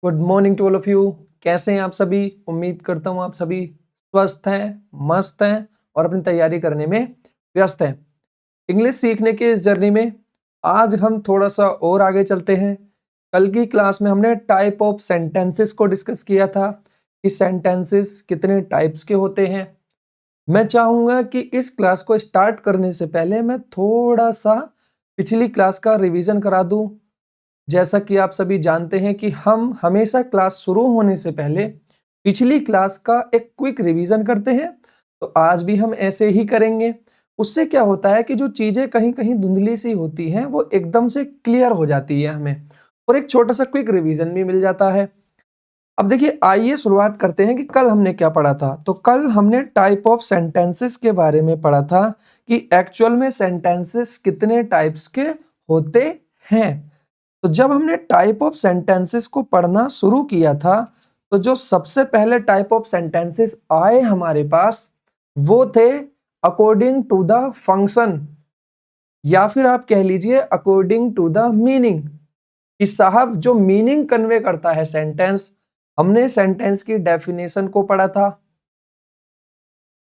Good morning to all of you. कैसे हैं आप सभी? उम्मीद करता हूँ आप सभी स्वस्थ हैं, मस्त हैं और अपनी तैयारी करने में व्यस्त हैं। इंग्लिश सीखने की इस जर्नी में आज हम थोड़ा सा और आगे चलते हैं। कल की क्लास में हमने टाइप ऑफ सेंटेंसेस को डिस्कस किया था कि सेंटेंसेस कितने टाइप्स के होते हैं। मैं चाहूँगा कि इस क्लास को स्टार्ट करने से पहले मैं थोड़ा सा पिछली क्लास का रिवीजन करा दूँ। जैसा कि आप सभी जानते हैं कि हम हमेशा क्लास शुरू होने से पहले पिछली क्लास का एक क्विक रिवीजन करते हैं, तो आज भी हम ऐसे ही करेंगे। उससे क्या होता है कि जो चीजें कहीं कहीं धुंधली सी होती हैं वो एकदम से क्लियर हो जाती है हमें, और एक छोटा सा क्विक रिवीजन भी मिल जाता है। अब देखिए, आइए शुरुआत करते हैं कि कल हमने क्या पढ़ा था। तो कल हमने टाइप ऑफ सेंटेंसेस के बारे में पढ़ा था कि एक्चुअल में सेंटेंसेस कितने टाइप्स के होते हैं। तो जब हमने टाइप ऑफ सेंटेंसेस को पढ़ना शुरू किया था, तो जो सबसे पहले टाइप ऑफ सेंटेंसेस आए हमारे पास वो थे अकॉर्डिंग टू द फंक्शन, या फिर आप कह लीजिए अकॉर्डिंग टू द मीनिंग। कि साहब जो मीनिंग कन्वे करता है सेंटेंस, हमने सेंटेंस की डेफिनेशन को पढ़ा था।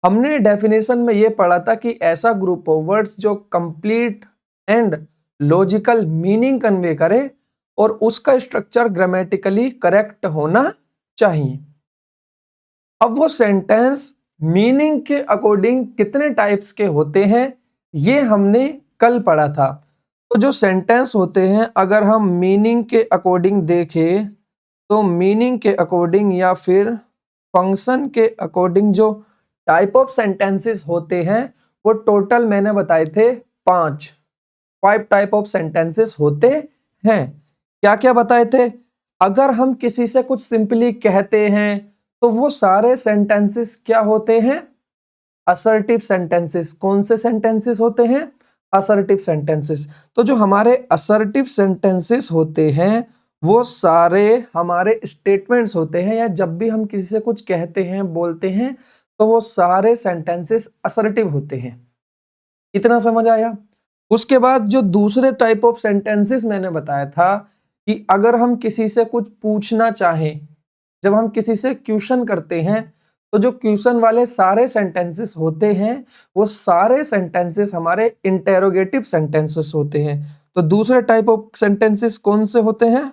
हमने डेफिनेशन में ये पढ़ा था कि ऐसा ग्रुप ऑफ वर्ड्स जो complete and logical meaning convey करे और उसका स्ट्रक्चर ग्रामेटिकली करेक्ट होना चाहिए। अब वो सेंटेंस मीनिंग के अकॉर्डिंग कितने टाइप्स के होते हैं ये हमने कल पढ़ा था। तो जो सेंटेंस होते हैं, अगर हम मीनिंग के अकॉर्डिंग देखें तो मीनिंग के अकॉर्डिंग या फिर फंक्शन के अकॉर्डिंग जो टाइप ऑफ सेंटेंसेस होते हैं वो टोटल मैंने बताए थे 5 टाइप ऑफ सेंटेंसेस होते हैं। क्या क्या बताए थे? अगर हम किसी से कुछ सिंपली कहते हैं तो वो सारे सेंटेंसेस क्या होते हैं? Assertive sentences. कौन से सेंटेंसेस होते हैं? Assertive sentences. तो जो हमारे असर्टिव सेंटेंसेस होते हैं वो सारे हमारे स्टेटमेंट्स होते हैं, या जब भी हम किसी से कुछ कहते हैं बोलते हैं तो वो सारे सेंटेंसेस असर्टिव होते हैं। इतना समझ आया? उसके बाद जो दूसरे टाइप ऑफ सेंटेंसेस मैंने बताया था कि अगर हम किसी से कुछ पूछना चाहें, जब हम किसी से क्वेश्चन करते हैं तो जो क्वेश्चन वाले सारे सेंटेंसेस होते हैं वो सारे सेंटेंसेस हमारे इंटेरोगेटिव सेंटेंसेस होते हैं। तो दूसरे टाइप ऑफ सेंटेंसेस कौन से होते हैं?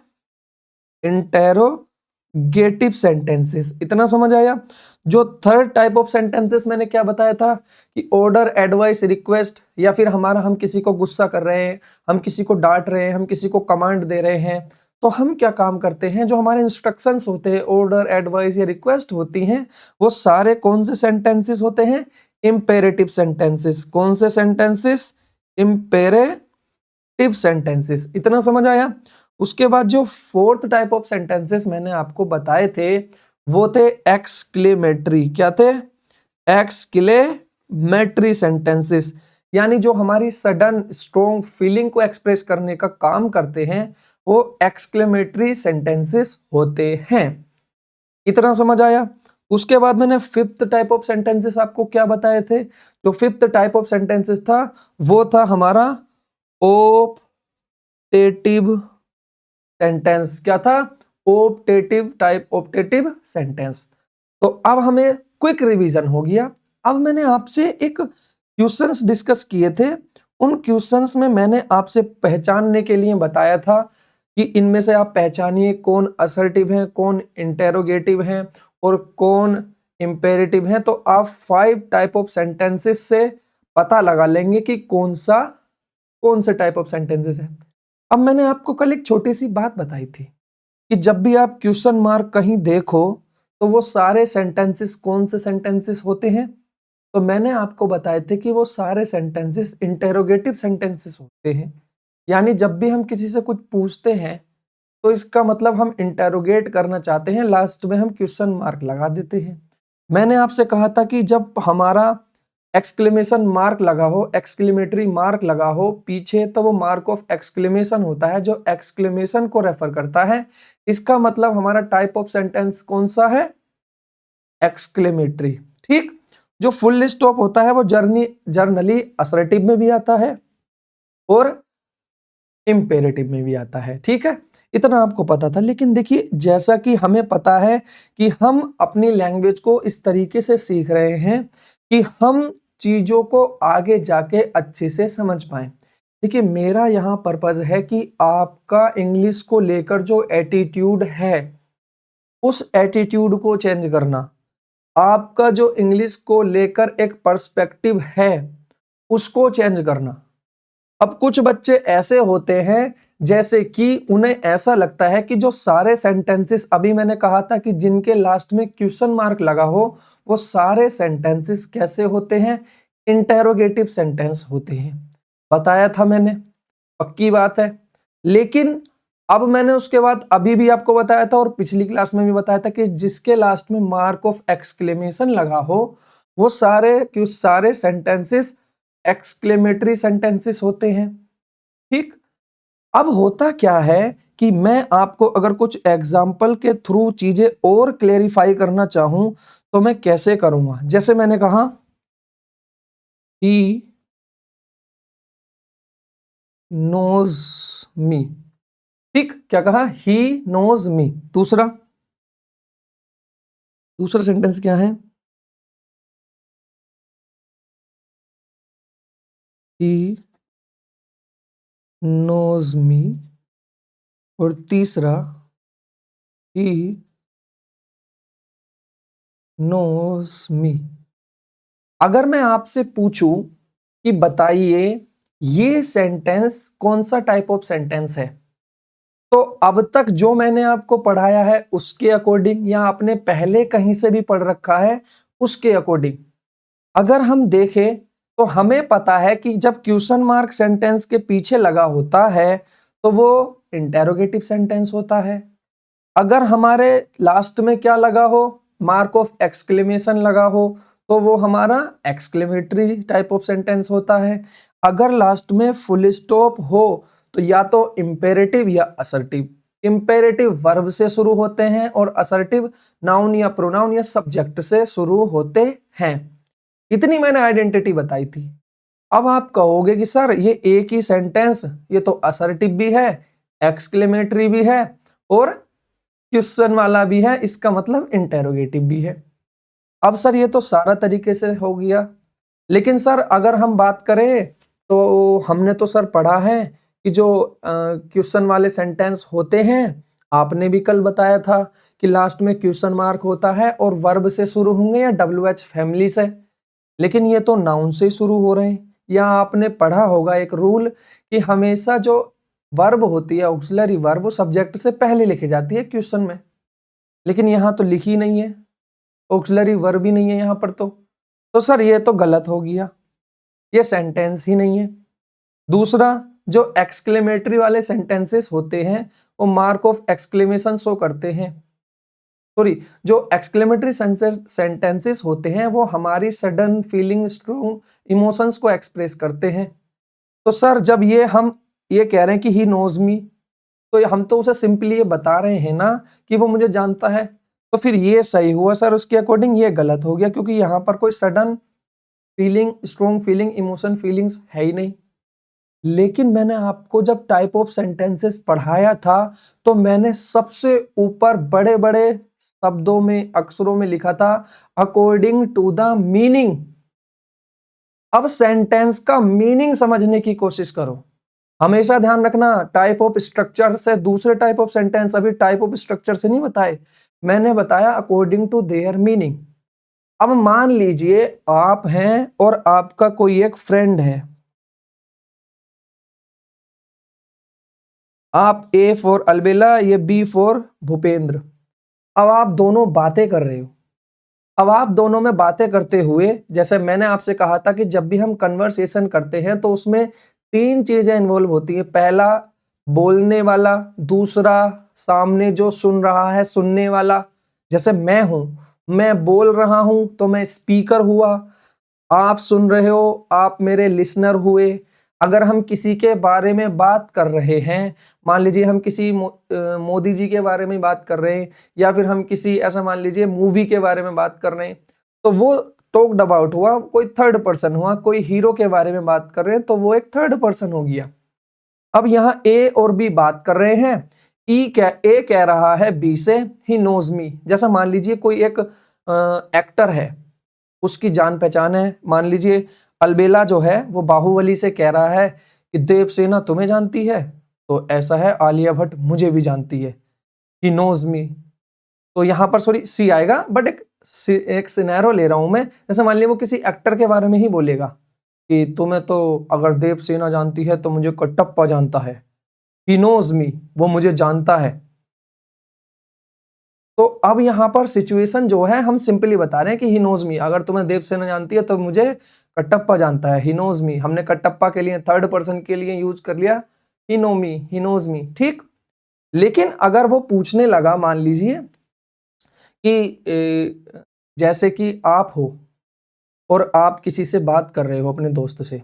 Interrogative sentences. इतना समझ आया? जो थर्ड टाइप ऑफ सेंटेंसेस मैंने क्या बताया था कि ऑर्डर, एडवाइस, रिक्वेस्ट, या फिर हमारा हम किसी को गुस्सा कर रहे हैं, हम किसी को डांट रहे हैं, हम किसी को कमांड दे रहे हैं, तो हम क्या काम करते हैं? जो हमारे इंस्ट्रक्शंस होते हैं, ऑर्डर, एडवाइस या रिक्वेस्ट होती हैं, वो सारे कौन से सेंटेंसेस होते हैं? Imperative sentences. कौन से सेंटेंसेस? Imperative sentences. इतना समझ आया? उसके बाद जो फोर्थ टाइप ऑफ सेंटेंसेस मैंने आपको बताए थे वो थे एक्सक्लेमेटरी। क्या थे? एक्सक्लेमेटरी सेंटेंसेस, यानी जो हमारी सडन स्ट्रॉन्ग फीलिंग को एक्सप्रेस करने का काम करते हैं वो एक्सक्लेमेटरी सेंटेंसेस होते हैं। इतना समझ आया? उसके बाद मैंने फिफ्थ टाइप ऑफ सेंटेंसेस आपको क्या बताए थे? जो फिफ्थ टाइप ऑफ सेंटेंसेस था वो था हमारा ऑप्टेटिव सेंटेंस। क्या था? Optative type, optative sentence. तो अब हमें क्विक रिवीजन हो गया। अब मैंने आपसे एक क्वेश्चंस डिस्कस किए थे। उन क्वेश्चंस में मैंने आपसे पहचानने के लिए बताया था कि इनमें से आप पहचानिए कौन असर्टिव है, कौन इंटेरोगेटिव है और कौन इंपेरेटिव है। तो आप 5 टाइप ऑफ सेंटेंसेस से पता लगा लेंगे कि कौन से टाइप ऑफ सेंटेंसेस है। अब मैंने आपको कल एक छोटी सी बात बताई थी कि जब भी आप क्वेश्चन मार्क कहीं देखो तो वो सारे सेंटेंसेस कौन से सेंटेंसेस होते हैं? तो मैंने आपको बताए थे कि वो सारे सेंटेंसेस इंटेरोगेटिव सेंटेंसेस होते हैं। यानी जब भी हम किसी से कुछ पूछते हैं तो इसका मतलब हम इंटेरोगेट करना चाहते हैं, लास्ट में हम क्वेश्चन मार्क लगा देते हैं। मैंने आपसे कहा था कि जब हमारा एक्सक्लेमेशन मार्क लगा हो, एक्सक्लेमेटरी मार्क लगा हो पीछे, तो वो मार्क ऑफ एक्सक्लेमेशन होता है जो एक्सक्लेमेशन को रेफर करता है। इसका मतलब हमारा टाइप ऑफ सेंटेंस कौन सा है? एक्सक्लेमेटरी। ठीक। जो फुल स्टॉप होता है वो जर्नली असर्टिव में भी आता है और इम्पेरेटिव में भी आता है। ठीक है, इतना आपको पता था। लेकिन देखिए, जैसा कि हमें पता है कि हम अपनी लैंग्वेज को इस तरीके से सीख रहे हैं कि हम चीजों को आगे जाके अच्छे से समझ पाए। देखिए, मेरा यहाँ पर्पज है कि आपका इंग्लिश को लेकर जो एटीट्यूड है, उस एटीट्यूड को चेंज करना, आपका जो इंग्लिश को लेकर एक पर्सपेक्टिव है, उसको चेंज करना। अब कुछ बच्चे ऐसे होते हैं जैसे कि उन्हें ऐसा लगता है कि जो सारे सेंटेंसेस, अभी मैंने कहा था कि जिनके लास्ट में क्वेश्चन मार्क लगा हो, वो सारे सेंटेंसेस कैसे होते हैं? इंटेरोगेटिव सेंटेंस होते हैं। बताया था मैंने, पक्की बात है। लेकिन अब मैंने उसके बाद अभी भी आपको बताया था और पिछली क्लास में भी बताया था कि जिसके लास्ट में मार्क ऑफ एक्सक्लेमेशन लगा हो, वो सारे सेंटेंसेस एक्सक्लेमेटरी सेंटेंसेस होते हैं। ठीक, अब होता क्या है कि मैं आपको अगर कुछ एग्जाम्पल के थ्रू चीजें और क्लेरिफाई करना चाहूं तो मैं कैसे करूंगा? जैसे मैंने कहा ही नोज मी। ठीक, क्या कहा? He knows me. दूसरा सेंटेंस क्या है? He knows me. और तीसरा ही नोज मी। अगर मैं आपसे पूछूं कि बताइए ये सेंटेंस कौन सा टाइप ऑफ सेंटेंस है, तो अब तक जो मैंने आपको पढ़ाया है उसके अकॉर्डिंग, या आपने पहले कहीं से भी पढ़ रखा है उसके अकॉर्डिंग अगर हम देखें, तो हमें पता है कि जब क्वेश्चन मार्क सेंटेंस के पीछे लगा होता है तो वो इंटेरोगेटिव सेंटेंस होता है। अगर हमारे लास्ट में क्या लगा हो, मार्क ऑफ एक्सक्लेमेशन लगा हो, तो वो हमारा एक्सक्लेमेटरी टाइप ऑफ सेंटेंस होता है। अगर लास्ट में फुल स्टॉप हो तो या तो इंपेरेटिव या असर्टिव। इंपेरेटिव वर्ब से शुरू होते हैं और असर्टिव नाउन या प्रोनाउन या सब्जेक्ट से शुरू होते हैं। इतनी मैंने आइडेंटिटी बताई थी। अब आप कहोगे कि सर ये एक ही सेंटेंस, ये तो असर्टिव भी है, एक्सक्लेमेटरी भी है और क्वेश्चन वाला भी है, इसका मतलब इंटेरोगेटिव भी है। अब सर ये तो सारा तरीके से हो गया, लेकिन सर अगर हम बात करें तो हमने तो सर पढ़ा है कि जो क्वेश्चन वाले सेंटेंस होते हैं, आपने भी कल बताया था कि लास्ट में क्वेश्चन मार्क होता है और वर्ब से शुरू होंगे या WH फैमिली से। लेकिन ये तो नाउन से शुरू हो रहे हैं। या आपने पढ़ा होगा एक रूल कि हमेशा जो वर्ब होती है, ऑक्सिलरी वर्ब, वो सब्जेक्ट से पहले लिखी जाती है क्वेश्चन में, लेकिन यहाँ तो लिखी नहीं है, ऑक्सिलरी वर्ब ही नहीं है यहाँ पर। तो सर ये तो गलत हो गया, ये सेंटेंस ही नहीं है। दूसरा, जो एक्सक्लेमेटरी वाले सेंटेंसेस होते हैं वो मार्क ऑफ एक्सक्लेमेशन शो करते हैं। सॉरी, जो एक्सक्लेमेटरी सेंटेंसेस होते हैं वो हमारी सडन फीलिंग, स्ट्रॉन्ग इमोशंस को एक्सप्रेस करते हैं। तो सर जब हम ये कह रहे हैं कि ही नोज मी, तो हम तो उसे सिंपली ये बता रहे हैं ना कि वो मुझे जानता है। तो फिर ये सही हुआ सर उसके अकॉर्डिंग, ये गलत हो गया क्योंकि यहाँ पर कोई sudden feeling, strong feeling, emotion, feelings है ही नहीं। लेकिन मैंने आपको जब टाइप ऑफ सेंटेंसेस पढ़ाया था तो मैंने सबसे ऊपर बड़े बड़े शब्दों में, अक्षरों में लिखा था अकॉर्डिंग टू द मीनिंग। अब सेंटेंस का मीनिंग समझने की कोशिश करो। हमेशा ध्यान रखना, टाइप ऑफ स्ट्रक्चर से दूसरे टाइप ऑफ सेंटेंस, अभी टाइप ऑफ स्ट्रक्चर से नहीं बताए, मैंने बताया अकॉर्डिंग टू देयर मीनिंग। अब मान लीजिए आप हैं और आपका कोई एक फ्रेंड है, आप A फॉर अलबेला, ये B फॉर भूपेंद्र। अब आप दोनों बातें कर रहे हो। अब आप दोनों में बातें करते हुए, जैसे मैंने आपसे कहा था कि जब भी हम कन्वर्सेशन करते हैं तो उसमें 3 चीजें इन्वॉल्व होती है। पहला बोलने वाला, दूसरा सामने जो सुन रहा है सुनने वाला। जैसे मैं हूं, मैं बोल रहा हूं तो मैं स्पीकर हुआ, आप सुन रहे हो, आप मेरे लिसनर हुए। अगर हम किसी के बारे में बात कर रहे हैं, मान लीजिए हम किसी मोदी जी के बारे में बात कर रहे हैं, या फिर हम किसी ऐसा मान लीजिए मूवी के बारे में बात कर रहे हैं, तो वो टॉक्ड अबाउट हुआ, कोई थर्ड पर्सन हुआ। कोई हीरो के बारे में बात कर रहे हैं तो वो एक थर्ड पर्सन हो गया। अब यहाँ ए और बी बात कर रहे हैं। ए कह रहा है बी से ही नोज मी। जैसा मान लीजिए कोई एक एक्टर है, उसकी जान पहचान है। मान लीजिए अलबेला जो है वो बाहुबली से कह रहा है कि देवसेना तुम्हें जानती है, तो ऐसा है आलिया भट्ट मुझे भी जानती है, ही नोज मी। तो यहाँ पर सॉरी सी आएगा, बट एक सिनेरियो ले रहा हूं मैं। जैसे मान लीजिए वो किसी एक्टर के बारे में ही बोलेगा कि तुम्हें तो अगर देवसेना जानती है तो मुझे कटप्पा जानता है, ही नोज मी, वो मुझे जानता है। तो अब यहाँ पर सिचुएशन जो है हम सिंपली बता रहे हैं कि ही नोज मी, अगर तुम्हें देवसेना जानती है तो मुझे कटप्पा जानता है, ही नोज मी। हमने कटप्पा के लिए थर्ड पर्सन के लिए यूज कर लिया ही नो मी, ही नोज मी, ठीक। लेकिन अगर वो पूछने लगा, मान लीजिए कि जैसे कि आप हो और आप किसी से बात कर रहे हो अपने दोस्त से,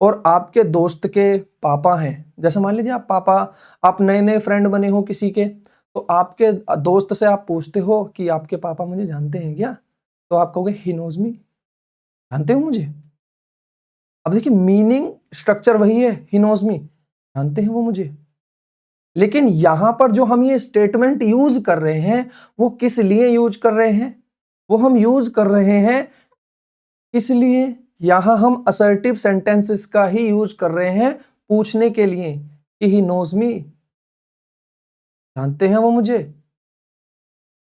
और आपके दोस्त के पापा हैं, जैसे मान लीजिए आप पापा, आप नए नए फ्रेंड बने हो किसी के, तो आपके दोस्त से आप पूछते हो कि आपके पापा मुझे जानते हैं क्या, तो आप कहोगे ही नोज मी, जानते हो मुझे। अब देखिए मीनिंग स्ट्रक्चर वही है, ही नोज मी, जानते हैं वो मुझे। लेकिन यहां पर जो हम ये स्टेटमेंट यूज कर रहे हैं वो किस लिए यूज कर रहे हैं, वो हम यूज कर रहे हैं इसलिए, यहां हम असर्टिव सेंटेंसेस का ही यूज कर रहे हैं पूछने के लिए कि ही नोज मी, जानते हैं वो मुझे।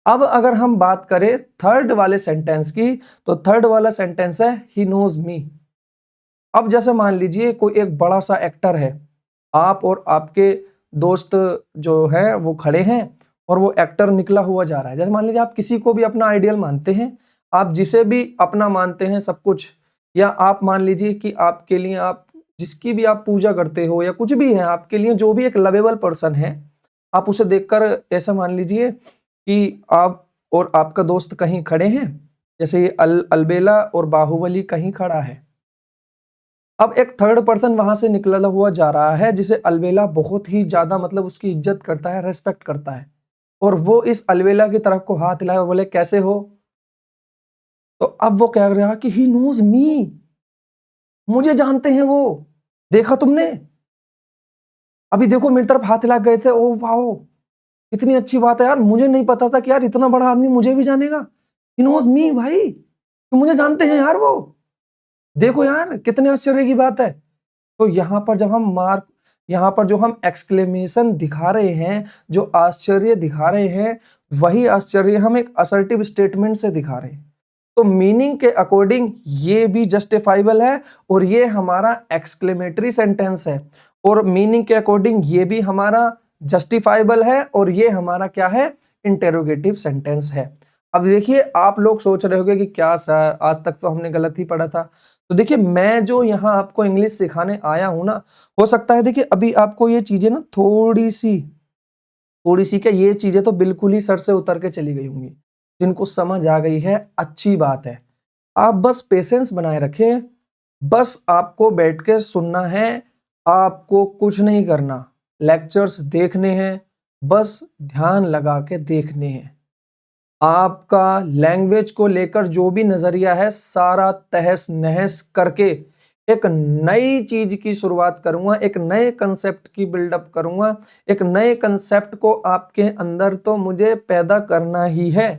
अब अगर हम बात करें थर्ड वाले सेंटेंस की, तो थर्ड वाला सेंटेंस है ही नोज मी। अब जैसे मान लीजिए कोई एक बड़ा सा एक्टर है, आप और आपके दोस्त जो है वो खड़े हैं और वो एक्टर निकला हुआ जा रहा है। जैसे मान लीजिए आप किसी को भी अपना आइडियल मानते हैं, आप जिसे भी अपना मानते हैं सब कुछ, या आप मान लीजिए कि आपके लिए आप जिसकी भी आप पूजा करते हो या कुछ भी है, आपके लिए जो भी एक लवेबल पर्सन है, आप उसे देखकर ऐसा मान लीजिए कि आप और आपका दोस्त कहीं खड़े हैं, जैसे ये अलबेला और बाहुबली कहीं खड़ा है। अब एक थर्ड पर्सन वहां से निकला हुआ जा रहा है जिसे अलबेला बहुत ही ज्यादा मतलब उसकी इज्जत करता है, रेस्पेक्ट करता है, और वो इस अलबेला की तरफ को हाथ हिलाए और बोले कैसे हो, तो अब वो कह रहा कि ही नोज मी, मुझे जानते हैं वो, देखा तुमने, अभी देखो मेरी तरफ हाथ हिला गए थे, ओ वाओ इतनी अच्छी बात है यार, मुझे नहीं पता था कि यार इतना बड़ा आदमी मुझे भी जानेगा, ही नोज मी भाई, तो मुझे जानते हैं यार वो, देखो यार कितने आश्चर्य की बात है। तो यहाँ पर जब हम यहाँ पर जो हम एक्सक्लेमेशन दिखा रहे हैं, जो आश्चर्य दिखा रहे हैं, वही आश्चर्य हम एक असर्टिव स्टेटमेंट से दिखा रहे हैं। तो मीनिंग के अकॉर्डिंग ये भी जस्टिफाइबल है और ये हमारा एक्सक्लेमेटरी सेंटेंस है, और मीनिंग के अकॉर्डिंग ये भी हमारा जस्टिफाइबल है और ये हमारा क्या है, इंटेरोगेटिव सेंटेंस है। अब देखिए आप लोग सोच रहे होंगे कि क्या सर आज तक तो हमने गलत ही पढ़ा था। तो देखिए मैं जो यहाँ आपको इंग्लिश सिखाने आया हूं ना, हो सकता है देखिए अभी आपको ये चीजें ना थोड़ी सी क्या, ये चीजें तो बिल्कुल ही सर से उतर के चली गई होंगी, जिनको समझ आ गई है अच्छी बात है। आप बस पेशेंस बनाए रखें, बस आपको बैठ के सुनना है, आपको कुछ नहीं करना, लेक्चर्स देखने हैं, बस ध्यान लगा के देखने हैं। आपका लैंग्वेज को लेकर जो भी नजरिया है सारा तहस नहस करके एक नई चीज की शुरुआत करूंगा, एक नए कंसेप्ट की बिल्डअप करूंगा, एक नए कंसेप्ट को आपके अंदर तो मुझे पैदा करना ही है।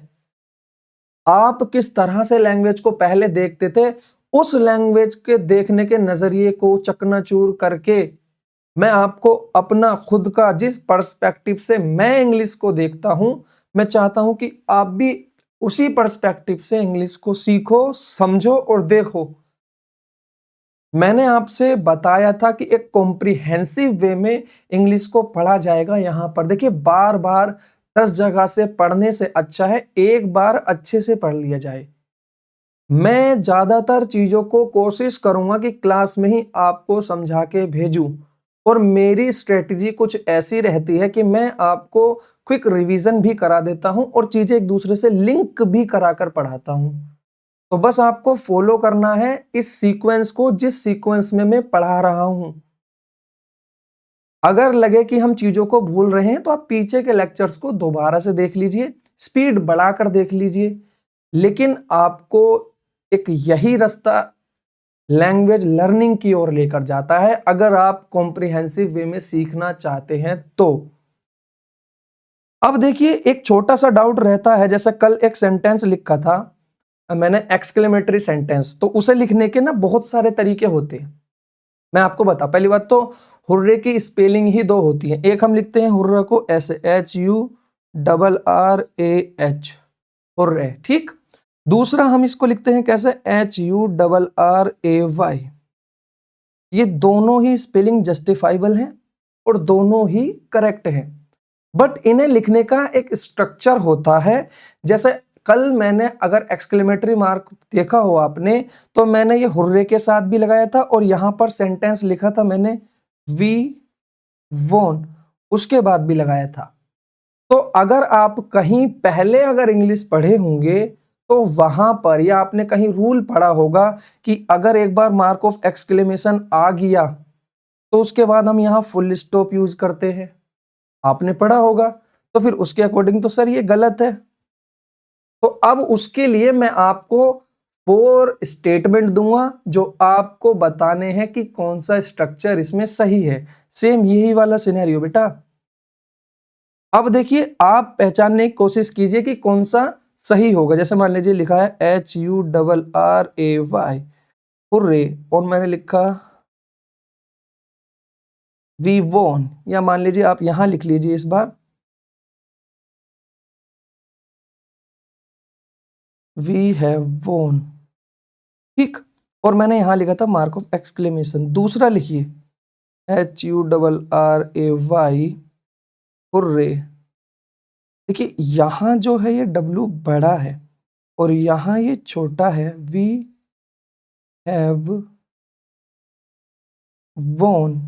आप किस तरह से लैंग्वेज को पहले देखते थे, उस लैंग्वेज के देखने के नजरिए को चकनाचूर करके मैं आपको अपना खुद का जिस पर्सपेक्टिव से मैं इंग्लिश को देखता हूं, मैं चाहता हूं कि आप भी उसी पर्सपेक्टिव से इंग्लिश को सीखो, समझो और देखो। मैंने आपसे बताया था कि एक कॉम्प्रिहेंसिव वे में इंग्लिश को पढ़ा जाएगा। यहां पर देखिए बार बार 10 जगह से पढ़ने से अच्छा है एक बार अच्छे से पढ़ लिया जाए। मैं ज्यादातर चीजों को कोशिश करूंगा कि क्लास में ही आपको समझा के भेजूं, और मेरी स्ट्रेटजी कुछ ऐसी रहती है कि मैं आपको क्विक रिवीजन भी करा देता हूं और चीजें एक दूसरे से लिंक भी कराकर पढ़ाता हूं। तो बस आपको फॉलो करना है इस सीक्वेंस को, जिस सीक्वेंस में मैं पढ़ा रहा हूं। अगर लगे कि हम चीजों को भूल रहे हैं तो आप पीछे के लेक्चर्स को दोबारा से देख लीजिए, स्पीड बढ़ाकर देख लीजिए, लेकिन आपको एक यही रास्ता लैंग्वेज लर्निंग की ओर लेकर जाता है, अगर आप कॉम्प्रिहेंसिव वे में सीखना चाहते हैं तो। अब देखिए एक छोटा सा डाउट रहता है, जैसे कल एक सेंटेंस लिखा था मैंने, एक्सक्लेमेटरी सेंटेंस, तो उसे लिखने के ना बहुत सारे तरीके होते हैं। मैं आपको बता, पहली बात तो हुर्रे की स्पेलिंग ही दो होती है। एक हम लिखते हैं हुर्रा को ऐसे HURRAH, हुर्रे, ठीक। दूसरा हम इसको लिखते हैं कैसे, HURRAY। ये दोनों ही स्पेलिंग जस्टिफाइबल हैं और दोनों ही करेक्ट हैं, बट इन्हें लिखने का एक स्ट्रक्चर होता है। जैसे कल मैंने अगर एक्सक्लेमेटरी मार्क देखा हो आपने, तो मैंने ये हुर्रे के साथ भी लगाया था और यहां पर सेंटेंस लिखा था मैंने वी वोन, उसके बाद भी लगाया था। तो अगर आप कहीं पहले अगर इंग्लिश पढ़े होंगे तो वहां पर, या आपने कहीं रूल पढ़ा होगा कि अगर एक बार मार्क ऑफ एक्सक्लेमेशन आ गया तो उसके बाद हम यहाँ फुल स्टॉप यूज करते हैं, आपने पढ़ा होगा। तो फिर उसके अकॉर्डिंग तो सर ये गलत है। तो अब उसके लिए मैं आपको 4 स्टेटमेंट दूंगा जो आपको बताने हैं कि कौन सा स्ट्रक्चर इसमें सही है। सेम यही वाला सिनेरियो बेटा। अब देखिए आप पहचानने की कोशिश कीजिए कि कौन सा सही होगा। जैसे मान लीजिए लिखा है HURRAY, हुर्रे, और मैंने लिखा वी वोन, या मान लीजिए आप यहां लिख लीजिए इस बार वी हैव वोन, ठीक। और मैंने यहां लिखा था मार्क ऑफ एक्सक्लेमेशन। दूसरा लिखिए HURRAY, हुर्रे। देखिए यहां जो है ये W बड़ा है और यहां ये छोटा है, वी हैव वोन,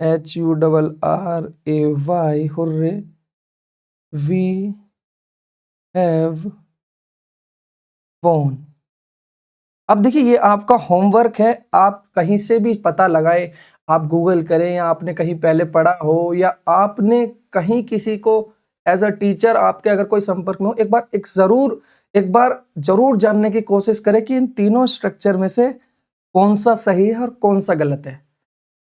HURRAY, हुर्रे, वी हैव वोन। अब देखिए ये आपका होमवर्क है, आप कहीं से भी पता लगाए, आप गूगल करें, या आपने कहीं पहले पढ़ा हो, या आपने कहीं किसी को एज अ टीचर आपके अगर कोई संपर्क में हो, एक बार जरूर जानने की कोशिश करें कि इन तीनों स्ट्रक्चर में से कौन सा सही है और कौन सा गलत है।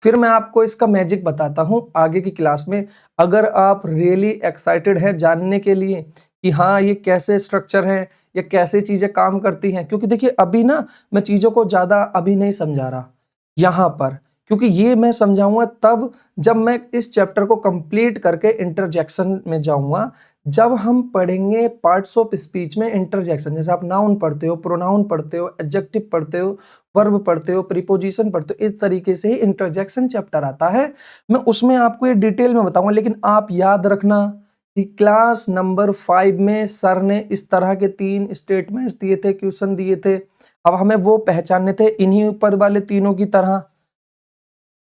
फिर मैं आपको इसका मैजिक बताता हूं आगे की क्लास में। अगर आप रियली एक्साइटेड हैं जानने के लिए कि हाँ ये कैसे स्ट्रक्चर है, या कैसे चीजें काम करती हैं, क्योंकि देखिए अभी ना मैं चीजों को ज्यादा अभी नहीं समझा रहा यहां पर, क्योंकि ये मैं समझाऊंगा तब जब मैं इस चैप्टर को कंप्लीट करके इंटरजेक्शन में जाऊंगा। जब हम पढ़ेंगे पार्ट्स ऑफ स्पीच में इंटरजेक्शन, जैसे आप नाउन पढ़ते हो, प्रोनाउन पढ़ते हो, एडजेक्टिव पढ़ते हो, वर्ब पढ़ते हो, प्रीपोजिशन पढ़ते हो, इस तरीके से ही इंटरजेक्शन चैप्टर आता है। मैं उसमें आपको ये डिटेल में बताऊंगा, लेकिन आप याद रखना कि क्लास नंबर 5 में सर ने इस तरह के 3 स्टेटमेंट्स दिए थे, क्वेश्चन दिए थे। अब हमें वो पहचानने थे इन्हीं ऊपर वाले तीनों की तरह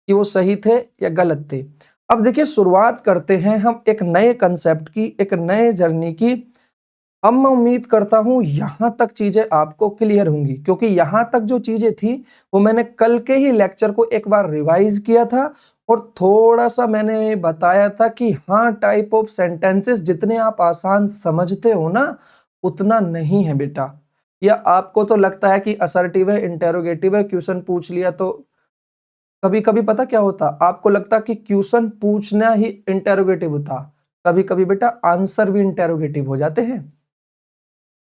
कि वो सही थे या गलत थे। अब देखिए शुरुआत करते हैं हम एक नए कंसेप्ट की, एक नए जर्नी की। अब मैं उम्मीद करता हूं यहां तक चीजें आपको क्लियर होंगी, क्योंकि यहां तक जो चीजें थी वो मैंने कल के ही लेक्चर को एक बार रिवाइज किया था, और थोड़ा सा मैंने बताया था कि हाँ टाइप ऑफ सेंटेंसेस जितने आप आसान समझते हो ना उतना नहीं है बेटा। या आपको तो लगता है कि असर्टिव है, इंटेरोगेटिव है, क्वेश्चन पूछ लिया तो, कभी कभी पता क्या होता, आपको लगता कि क्वेश्चन पूछना ही इंटेरोगेटिव होता, कभी कभी बेटा आंसर भी इंटेरोगेटिव हो जाते हैं।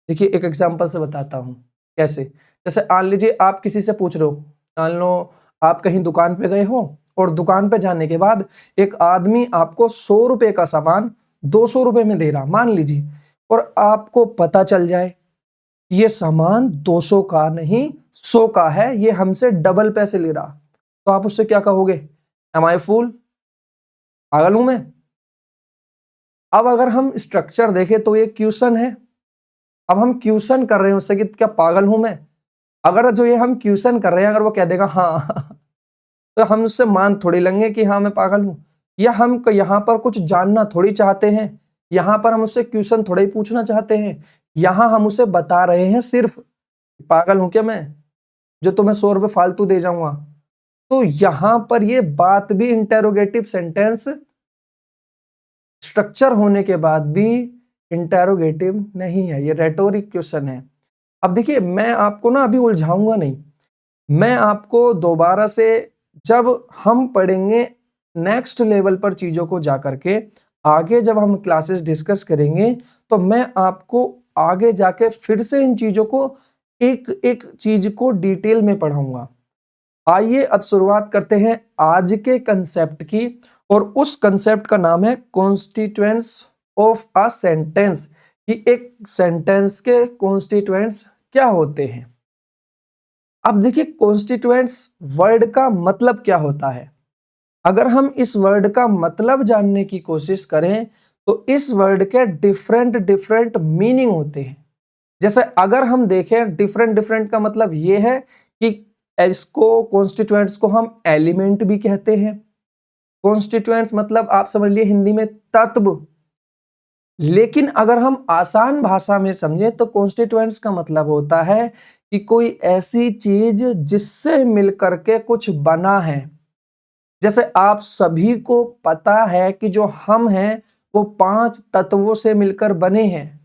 देखिए एक एग्जांपल से बताता हूं कैसे। जैसे मान लीजिए आप किसी से पूछ रहे हो, मान लो आप कहीं दुकान पे गए हो, और दुकान पे जाने के बाद एक आदमी आपको 100 रुपए का सामान 200 रुपए में दे रहा, मान लीजिए, और आपको पता चल जाए ये सामान 200 का नहीं 100 का है, ये हमसे डबल पैसे ले रहा, तो आप उससे क्या कहोगे, एम आई फूल, पागल हूं मैं। अब अगर हम स्ट्रक्चर देखें तो ये क्वेश्चन है, अब हम क्वेश्चन कर रहे हैं उससे कि क्या पागल हूं मैं। अगर जो ये हम क्वेश्चन कर रहे हैं अगर वो कह देगा हाँ तो हम उससे मान थोड़ी लेंगे कि हाँ मैं पागल हूं, या हम यहाँ पर कुछ जानना थोड़ी चाहते हैं, यहाँ पर हम उससे क्वेश्चन थोड़ा ही पूछना चाहते हैं, यहाँ हम उसे बता रहे हैं सिर्फ पागल हूं क्या मैं जो तुम्हें 100 रुपए फालतू दे जाऊंगा। तो यहां पर ये बात भी इंटेरोगेटिव सेंटेंस स्ट्रक्चर होने के बाद भी इंटेरोगेटिव नहीं है, ये रेटोरिक क्वेश्चन है। अब देखिए मैं आपको ना अभी उलझाऊंगा नहीं, मैं आपको दोबारा से जब हम पढ़ेंगे नेक्स्ट लेवल पर चीजों को जाकर के, आगे जब हम क्लासेस डिस्कस करेंगे तो मैं आपको आगे जाके फिर से इन चीजों को एक एक चीज को डिटेल में पढ़ाऊंगा। आइए अब शुरुआत करते हैं आज के कंसेप्ट की, और उस कंसेप्ट का नाम है कॉन्स्टिट्यूएंट्स ऑफ अ सेंटेंस, कि एक सेंटेंस के कॉन्स्टिट्यूएंट्स क्या होते हैं। अब देखिए कॉन्स्टिट्यूएंट्स वर्ड का मतलब क्या होता है। अगर हम इस वर्ड का मतलब जानने की कोशिश करें तो इस वर्ड के डिफरेंट डिफरेंट मीनिंग होते हैं। जैसे अगर हम देखें डिफरेंट डिफरेंट का मतलब ये है कि इसको कॉन्स्टिट्यूएंट्स को हम एलिमेंट भी कहते हैं। कॉन्स्टिट्यूएंट्स मतलब आप समझ लिए हिंदी में तत्व। लेकिन अगर हम आसान भाषा में समझें तो कॉन्स्टिट्यूएंट्स का मतलब होता है कि कोई ऐसी चीज जिससे मिलकर के कुछ बना है। जैसे आप सभी को पता है कि जो हम हैं वो 5 तत्वों से मिलकर बने हैं,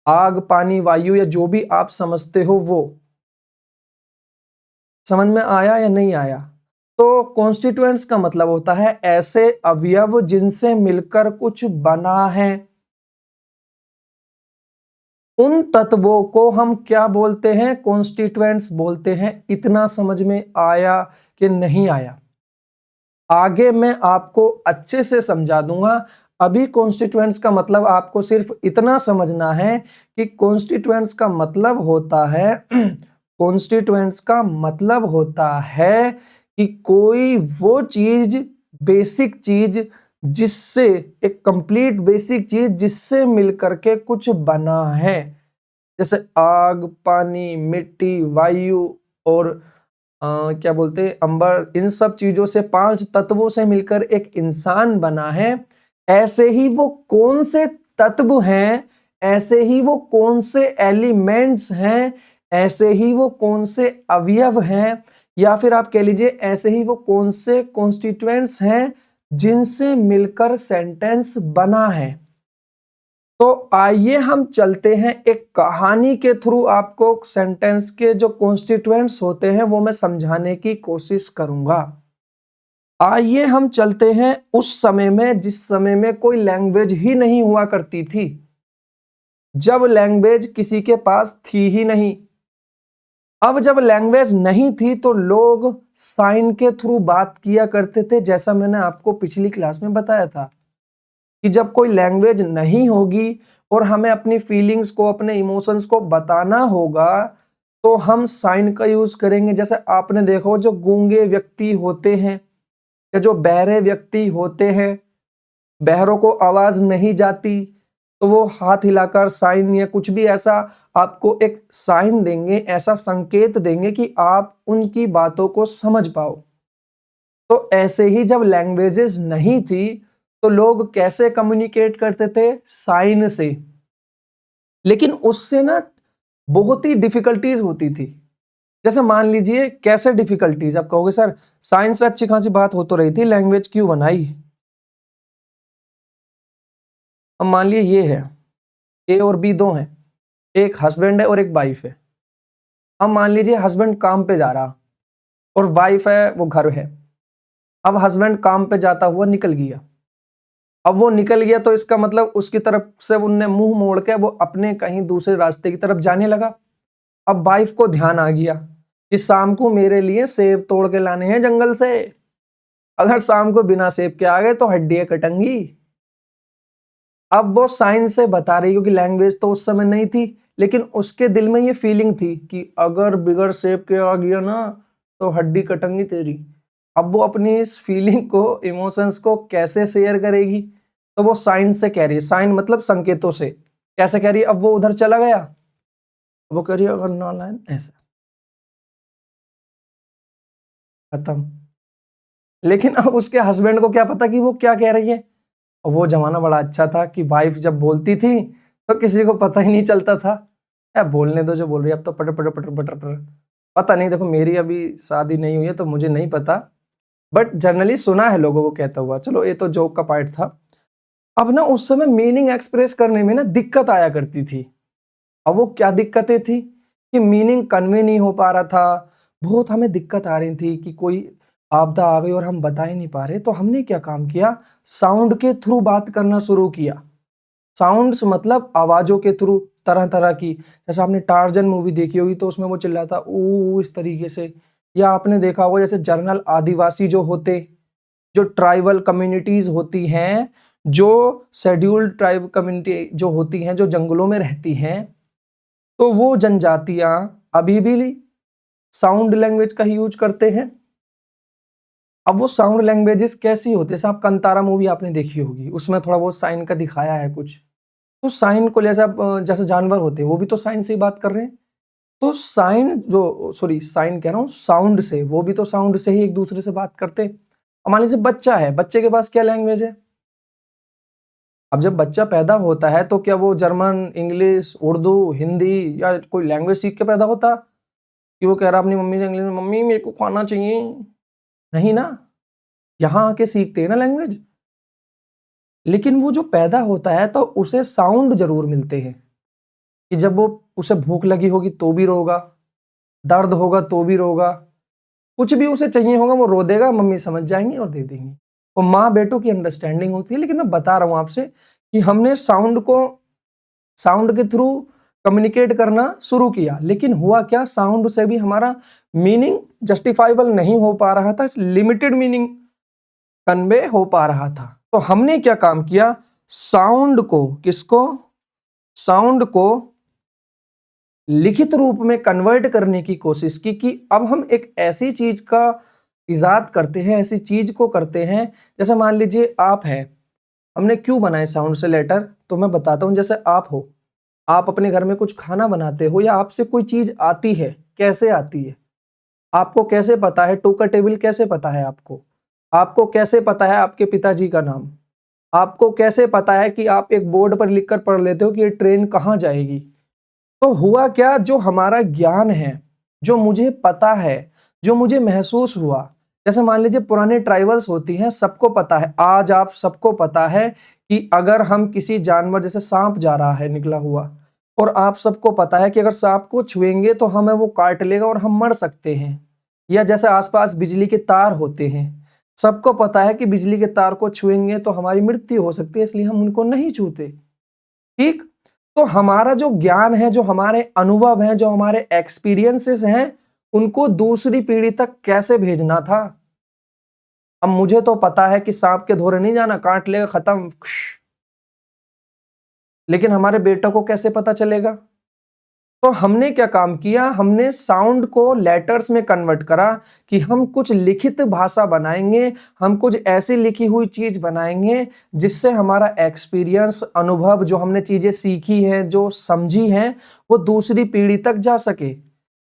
आग, पानी, वायु या जो भी आप समझते हो वो। समझ में आया या नहीं आया? तो कॉन्स्टिट्यूएंट्स का मतलब होता है ऐसे अवयव जिनसे मिलकर कुछ बना है। उन तत्वों को हम क्या बोलते हैं? कॉन्स्टिट्यूएंट्स बोलते हैं। इतना समझ में आया कि नहीं आया? आगे मैं आपको अच्छे से समझा दूंगा। अभी कॉन्स्टिट्यूएंट्स का मतलब आपको सिर्फ इतना समझना है कि कॉन्स्टिट्यूएंट्स का मतलब होता है कॉन्स्टिट्यूएंट्स का मतलब होता है कि कोई वो चीज, बेसिक चीज, जिससे एक कंप्लीट बेसिक चीज जिससे मिलकर के कुछ बना है। जैसे आग, पानी, मिट्टी, वायु और क्या बोलते हैं अंबर, इन सब चीजों से 5 तत्वों से मिलकर एक इंसान बना है। ऐसे ही वो कौन से तत्व हैं, ऐसे ही वो कौन से एलिमेंट्स हैं, ऐसे ही वो कौन से अवयव हैं, या फिर आप कह लीजिए ऐसे ही वो कौन से कॉन्स्टिट्यूएंट्स हैं जिनसे मिलकर सेंटेंस बना है। तो आइए हम चलते हैं एक कहानी के थ्रू, आपको सेंटेंस के जो कॉन्स्टिट्यूएंट्स होते हैं वो मैं समझाने की कोशिश करूंगा। आइए हम चलते हैं उस समय में जिस समय में कोई लैंग्वेज ही नहीं हुआ करती थी, जब लैंग्वेज किसी के पास थी ही नहीं। अब जब लैंग्वेज नहीं थी तो लोग साइन के थ्रू बात किया करते थे, जैसा मैंने आपको पिछली क्लास में बताया था कि जब कोई लैंग्वेज नहीं होगी और हमें अपनी फीलिंग्स को, अपने इमोशंस को बताना होगा तो हम साइन का यूज करेंगे। जैसे आपने देखा हो जो गूंगे व्यक्ति होते हैं या जो बहरे व्यक्ति होते हैं, बहरों को आवाज नहीं जाती तो वो हाथ हिलाकर साइन या कुछ भी ऐसा आपको एक साइन देंगे, ऐसा संकेत देंगे कि आप उनकी बातों को समझ पाओ। तो ऐसे ही जब लैंग्वेजेस नहीं थी तो लोग कैसे कम्युनिकेट करते थे? साइन से। लेकिन उससे ना बहुत ही डिफिकल्टीज होती थी। जैसे मान लीजिए कैसे डिफिकल्टीज, आप कहोगे सर साइन से अच्छी खासी बात हो तो रही थी, लैंग्वेज क्यों बनाई? अब मान लीजिए ये है ए और बी, दो हैं, एक हस्बैंड है और एक वाइफ है। अब मान लीजिए हस्बैंड काम पे जा रहा और वाइफ है वो घर है। अब हस्बैंड काम पे जाता हुआ निकल गया। अब वो निकल गया तो इसका मतलब उसकी तरफ से उनने मुंह मोड़ के वो अपने कहीं दूसरे रास्ते की तरफ जाने लगा। अब वाइफ को ध्यान आ गया कि शाम को मेरे लिए सेब तोड़ के लाने हैं जंगल से, अगर शाम को बिना सेब के आ गए तो हड्डियां कटेंगी। अब वो साइंस से बता रही, क्योंकि लैंग्वेज तो उस समय नहीं थी, लेकिन उसके दिल में ये फीलिंग थी कि अगर बिगर सेब के आ गया ना तो हड्डी कटेंगी तेरी। अब वो अपनी इस फीलिंग को, इमोशंस को कैसे शेयर करेगी? तो वो साइन से कह रही है। साइन मतलब संकेतों से। कैसे कह रही है? अब वो उधर चला गया, वो कह रही है अगर ना लाइन ऐसा, खत्म। लेकिन अब उसके हस्बैंड को क्या पता कि वो क्या कह रही है। और वो जमाना बड़ा अच्छा था कि वाइफ जब बोलती थी तो किसी को पता ही नहीं चलता था। या बोलने दो जो बोल रही है, अब तो पटर पटर पटर पटर पटर। पता नहीं, देखो मेरी अभी शादी नहीं हुई है तो मुझे नहीं पता, बट जनरली सुना है लोगों को कहता हुआ। चलो ये तो जोक का पार्ट था। अब ना उस समय मीनिंग एक्सप्रेस करने में ना दिक्कत आया करती थी। अब वो क्या दिक्कतें थी कि मीनिंग कन्वे नहीं हो पा रहा था, बहुत हमें दिक्कत आ रही थी कि कोई आपदा आ गई और हम बता ही नहीं पा रहे। तो हमने क्या काम किया, साउंड के थ्रू बात करना शुरू किया। साउंड्स मतलब आवाजों के थ्रू, तरह तरह की। जैसे आपने टार्जन मूवी देखी होगी तो उसमें वो चिल्लाता ऊ इस तरीके से, या आपने देखा होगा जैसे जर्नल आदिवासी जो होते, जो ट्राइबल कम्युनिटीज होती हैं, जो शेड्यूल्ड ट्राइब कम्युनिटी जो होती हैं, जो जंगलों में रहती हैं, तो वो जनजातियां अभी भी साउंड लैंग्वेज का ही यूज करते हैं। अब वो साउंड लैंग्वेजेस कैसी होती है, जैसे आप कंतारा मूवी आपने देखी होगी, उसमें थोड़ा बहुत साइन का दिखाया है कुछ। तो साइन को जैसे जैसे जानवर होते हैं वो भी तो साइन से ही बात कर रहे हैं। तो साइन जो, सॉरी साइन कह रहा हूँ, साउंड से, वो भी तो साउंड से ही एक दूसरे से बात करते हैं। अब मान लीजिए बच्चा है, बच्चे के पास क्या लैंग्वेज है। अब जब बच्चा पैदा होता है तो क्या वो जर्मन, इंग्लिश, उर्दू, हिंदी या कोई लैंग्वेज सीख के पैदा होता कि वो कह रहा अपनी मम्मी से इंग्लिश में, मम्मी मेरे को खाना चाहिए? नहीं ना, यहाँ आके सीखते हैं ना लैंग्वेज। लेकिन वो जो पैदा होता है तो उसे साउंड जरूर मिलते हैं कि जब वो, उसे भूख लगी होगी तो भी रोगा, दर्द होगा तो भी रोगा, कुछ भी उसे चाहिए होगा वो रो देगा, मम्मी समझ जाएंगी और दे देंगी। वो माँ बेटों की अंडरस्टैंडिंग होती है। लेकिन मैं बता रहा हूं आपसे कि हमने साउंड के थ्रू कम्युनिकेट करना शुरू किया, लेकिन हुआ क्या, साउंड से भी हमारा मीनिंग जस्टिफाइबल नहीं हो पा रहा था, लिमिटेड मीनिंग कन्वे हो पा रहा था। तो हमने क्या काम किया, साउंड को, किसको, साउंड को लिखित रूप में कन्वर्ट करने की कोशिश की कि अब हम एक ऐसी चीज का इजाद करते हैं, ऐसी चीज को करते हैं। जैसे मान लीजिए आप है, हमने क्यों बनाए साउंड से लेटर, तो मैं बताता हूं। जैसे आप हो, आप अपने घर में कुछ खाना बनाते हो, या आपसे कोई चीज आती है, कैसे आती है, आपको कैसे पता है, टू का टेबल कैसे पता है आपको, आपको कैसे पता है आपके पिताजी का नाम, आपको कैसे पता है कि आप एक बोर्ड पर लिखकर पढ़ लेते हो कि ये ट्रेन कहाँ जाएगी। तो हुआ क्या, जो हमारा ज्ञान है, जो मुझे पता है, जो मुझे महसूस हुआ, जैसे मान लीजिए पुराने ट्राइबल्स होती हैं, सबको पता है, आज आप सबको पता है कि अगर हम किसी जानवर, जैसे सांप जा रहा है निकला हुआ, और आप सबको पता है कि अगर सांप को छुएंगे तो हमें वो काट लेगा और हम मर सकते हैं। या जैसे आसपास बिजली के तार होते हैं, सबको पता है कि बिजली के तार को छुएंगे तो हमारी मृत्यु हो सकती है, इसलिए हम उनको नहीं छूते। ठीक। तो हमारा जो ज्ञान है, जो हमारे अनुभव हैं, जो हमारे एक्सपीरियंसेस हैं, उनको दूसरी पीढ़ी तक कैसे भेजना था। अब मुझे तो पता है कि सांप के धोरे नहीं जाना, काट लेगा, खत्म। लेकिन हमारे बेटा को कैसे पता चलेगा। तो हमने क्या काम किया, हमने साउंड को लेटर्स में कन्वर्ट करा कि हम कुछ लिखित भाषा बनाएंगे, हम कुछ ऐसी लिखी हुई चीज बनाएंगे जिससे हमारा एक्सपीरियंस, अनुभव, जो हमने चीजें सीखी हैं, जो समझी हैं, वो दूसरी पीढ़ी तक जा सके।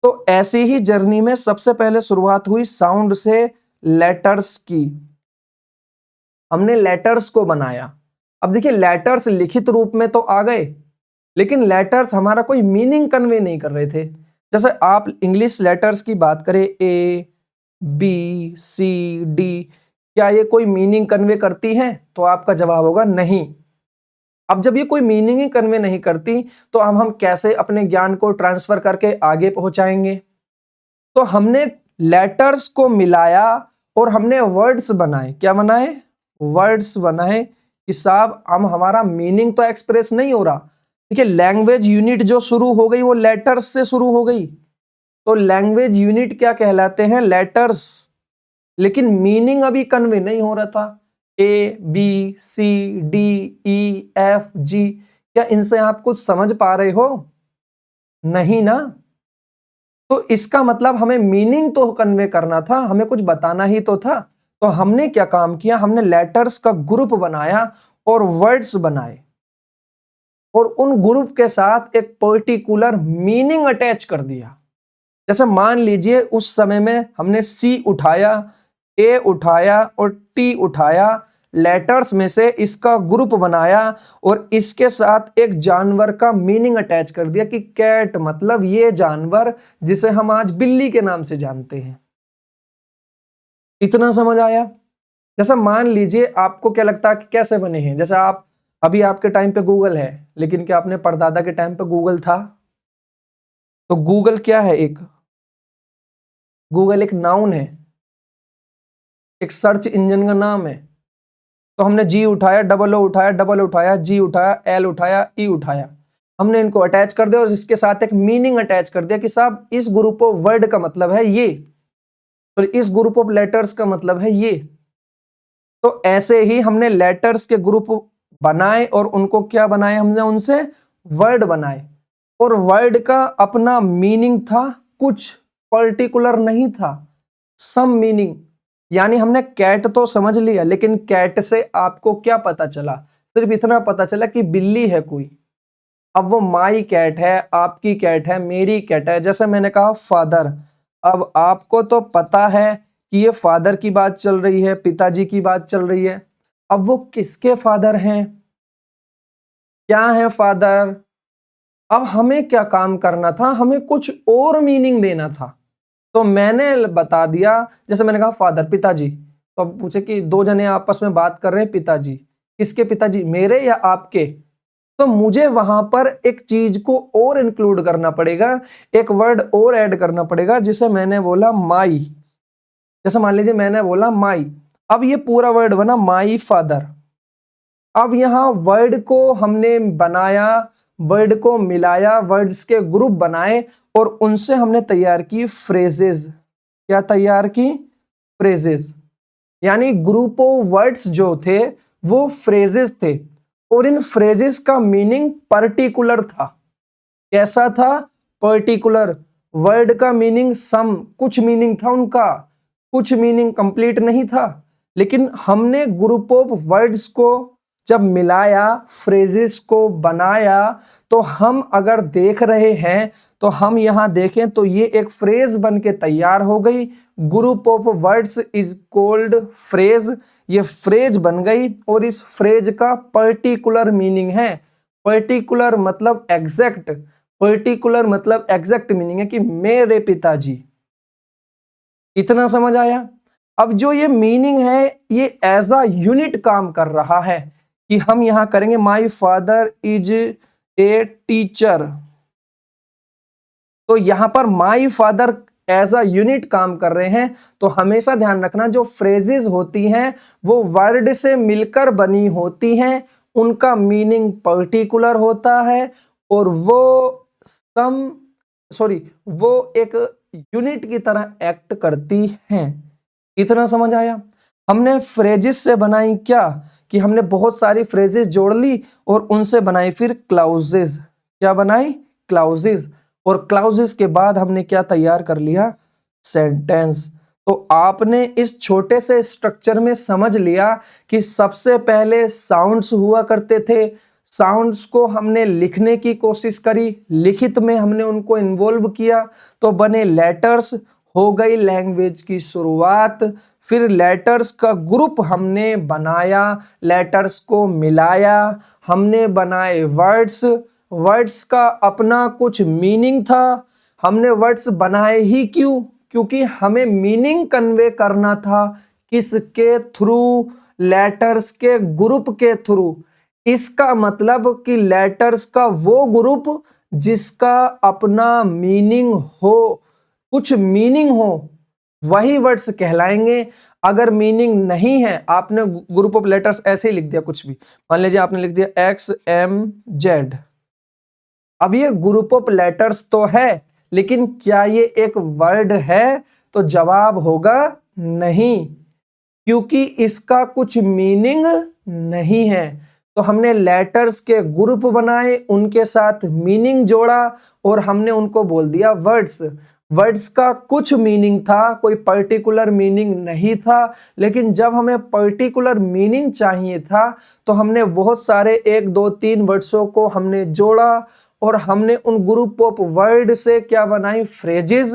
तो ऐसी ही जर्नी में सबसे पहले शुरुआत हुई साउंड से लेटर्स की। हमने लेटर्स को बनाया। अब देखिए, लेटर्स लिखित रूप में तो आ गए, लेकिन लेटर्स हमारा कोई मीनिंग कन्वे नहीं कर रहे थे। जैसे आप इंग्लिश लेटर्स की बात करें, ए, बी, सी, डी, क्या ये कोई मीनिंग कन्वे करती हैं? तो आपका जवाब होगा नहीं। अब जब ये कोई मीनिंग ही कन्वे नहीं करती, तो अब हम कैसे अपने ज्ञान को ट्रांसफर करके आगे पहुंचाएंगे। तो हमने लेटर्स को मिलाया और हमने वर्ड्स बनाए। क्या बनाए? वर्ड्स बनाए कि साहब हम, हमारा मीनिंग तो एक्सप्रेस नहीं हो रहा। देखिए, लैंग्वेज यूनिट जो शुरू हो गई वो लेटर्स से शुरू हो गई। तो लैंग्वेज यूनिट क्या कहलाते हैं? लेटर्स। लेकिन मीनिंग अभी कन्वे नहीं हो रहा था। ए, बी, सी, डी, ई, एफ, जी, क्या इनसे आप कुछ समझ पा रहे हो? नहीं ना। तो इसका मतलब हमें मीनिंग तो कन्वे करना था, हमें कुछ बताना ही तो था। तो हमने क्या काम किया, हमने लेटर्स का ग्रुप बनाया और वर्ड्स बनाए, और उन ग्रुप के साथ एक पर्टिकुलर मीनिंग अटैच कर दिया। जैसे मान लीजिए उस समय में हमने सी उठाया, ए उठाया और टी उठाया, लेटर्स में से इसका ग्रुप बनाया और इसके साथ एक जानवर का मीनिंग अटैच कर दिया कि कैट, मतलब ये जानवर जिसे हम आज बिल्ली के नाम से जानते हैं। इतना समझ आया? जैसा मान लीजिए, आपको क्या लगता है कि कैसे बने हैं? जैसे आप, अभी आपके टाइम पे गूगल है, लेकिन क्या अपने परदादा के टाइम पे गूगल था? तो गूगल क्या है? गूगल एक नाउन है, एक सर्च इंजन का नाम है। तो हमने जी उठाया, डबल ओ उठाया, डबल उठाया, जी उठाया, एल उठाया, ई उठाया, हमने इनको अटैच कर दिया और इसके साथ एक मीनिंग अटैच कर दिया कि साहब इस ग्रुप ऑफ वर्ड का मतलब है ये, और इस ग्रुप ऑफ लेटर्स का मतलब है ये। तो ऐसे ही हमने लेटर्स के ग्रुप बनाए और उनको क्या बनाए? हमने उनसे वर्ड बनाए, और वर्ड का अपना मीनिंग था, कुछ पर्टिकुलर नहीं था, सम मीनिंग। यानी हमने कैट तो समझ लिया, लेकिन कैट से आपको क्या पता चला? सिर्फ इतना पता चला कि बिल्ली है कोई। अब वो माई कैट है, आपकी कैट है, मेरी कैट है। जैसे मैंने कहा फादर, अब आपको तो पता है कि ये फादर की बात चल रही है, पिताजी की बात चल रही है। अब वो किसके फादर हैं, क्या है फादर? अब हमें क्या काम करना था? हमें कुछ और मीनिंग देना था। तो मैंने बता दिया, जैसे मैंने कहा फादर, पिताजी। तो अब पूछे कि दो जने आपस में बात कर रहे हैं, पिताजी। किसके पिताजी, मेरे या आपके? तो मुझे वहां पर एक चीज को और इंक्लूड करना पड़ेगा, एक वर्ड और ऐड करना पड़ेगा, जिसे मैंने बोला माई। जैसे मान लीजिए मैंने बोला माई, अब ये पूरा वर्ड बना माई फादर। अब यहां वर्ड को हमने बनाया, वर्ड को मिलाया, वर्ड्स के ग्रुप बनाए और उनसे हमने तैयार की फ्रेजेस। क्या तैयार की? फ्रेजेस। यानी ग्रुप ऑफ वर्ड्स जो थे वो फ्रेजेस थे, और इन फ्रेजेस का मीनिंग पर्टिकुलर था। कैसा था? पर्टिकुलर। वर्ड का मीनिंग सम, कुछ मीनिंग था उनका, कुछ मीनिंग कंप्लीट नहीं था। लेकिन हमने ग्रुप ऑफ वर्ड्स को जब मिलाया, फ्रेजेस को बनाया, तो हम अगर देख रहे हैं तो हम यहां देखें तो ये एक फ्रेज बन के तैयार हो गई। Group of words is called phrase. ये फ्रेज बन गई और इस फ्रेज का पर्टिकुलर मीनिंग है। पर्टिकुलर मतलब एग्जैक्ट, पर्टिकुलर मतलब एग्जैक्ट मीनिंग है कि मेरे पिताजी। इतना समझ आया? अब जो ये मीनिंग है ये एज अ यूनिट काम कर रहा है, कि हम यहां करेंगे my father is a teacher. तो यहां पर my father as a unit काम कर रहे हैं। तो हमेशा ध्यान रखना, जो फ्रेजेस होती हैं वो वर्ड से मिलकर बनी होती हैं, उनका मीनिंग पर्टिकुलर होता है, और वो सम वो एक यूनिट की तरह एक्ट करती हैं। इतना समझ आया? हमने फ्रेजेस से बनाई क्या, कि हमने बहुत सारी फ्रेजेस जोड़ ली और उनसे बनाई फिर क्लाउजेस। क्या बनाई? क्लाउजेस। और क्लाउजेस के बाद हमने क्या तैयार कर लिया? सेंटेंस। तो आपने इस छोटे से स्ट्रक्चर में समझ लिया कि सबसे पहले साउंड्स हुआ करते थे, साउंड्स को हमने लिखने की कोशिश करी, लिखित में हमने उनको इन्वॉल्व किया, तो बने लेटर्स, हो गई लैंग्वेज की शुरुआत। फिर लेटर्स का ग्रुप हमने बनाया, लेटर्स को मिलाया, हमने बनाए वर्ड्स। वर्ड्स का अपना कुछ मीनिंग था। हमने वर्ड्स बनाए ही क्यों? क्योंकि हमें मीनिंग कन्वे करना था। किसके थ्रू? लेटर्स के ग्रुप के थ्रू। इसका मतलब कि लेटर्स का वो ग्रुप जिसका अपना मीनिंग हो, कुछ मीनिंग हो, वही वर्ड्स कहलाएंगे। अगर मीनिंग नहीं है, आपने ग्रुप ऑफ लेटर्स ऐसे ही लिख दिया कुछ भी, मान लीजिए आपने लिख दिया एक्स एम जेड। अब ये ग्रुप ऑफ लेटर्स तो है, लेकिन क्या ये एक वर्ड है? तो जवाब होगा नहीं, क्योंकि इसका कुछ मीनिंग नहीं है। तो हमने लेटर्स के ग्रुप बनाए, उनके साथ मीनिंग जोड़ा और हमने उनको बोल दिया वर्ड्स। वर्ड्स का कुछ मीनिंग था, कोई पर्टिकुलर मीनिंग नहीं था। लेकिन जब हमें पर्टिकुलर मीनिंग चाहिए था तो हमने बहुत सारे 1 2 3 वर्ड्सों को हमने जोड़ा और हमने उन ग्रुप ऑफ वर्ड से क्या बनाई? फ्रेजेस।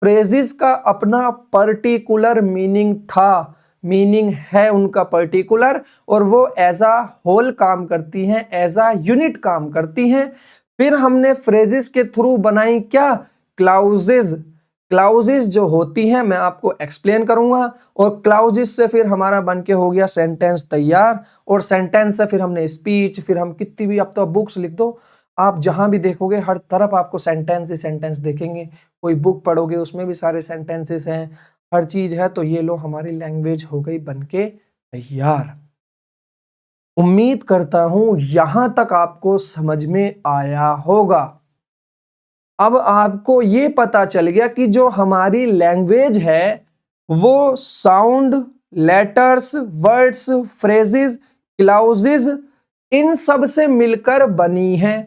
फ्रेजेस का अपना पर्टिकुलर मीनिंग था, मीनिंग है उनका पर्टिकुलर, और वो एज अ होल काम करती हैं, एज अ यूनिट काम करती हैं। फिर हमने फ्रेजेस के थ्रू बनाई क्या? क्लाउजेस। क्लाउजेस जो होती हैं मैं आपको एक्सप्लेन करूंगा, और क्लाउजेस से फिर हमारा बन के हो गया सेंटेंस तैयार, और सेंटेंस से फिर हमने स्पीच, फिर हम कितनी भी अब तो बुक्स लिख दो, आप जहां भी देखोगे हर तरफ आपको सेंटेंस ही सेंटेंस देखेंगे, कोई बुक पढ़ोगे उसमें भी सारे सेंटेंसेस हैं, हर चीज है। तो ये लो हमारी लैंग्वेज हो गई बनके तैयार। उम्मीद करता हूं यहां तक आपको समझ में आया होगा। अब आपको ये पता चल गया कि जो हमारी लैंग्वेज है वो sound, letters, words, phrases, clauses इन सब से मिलकर बनी है।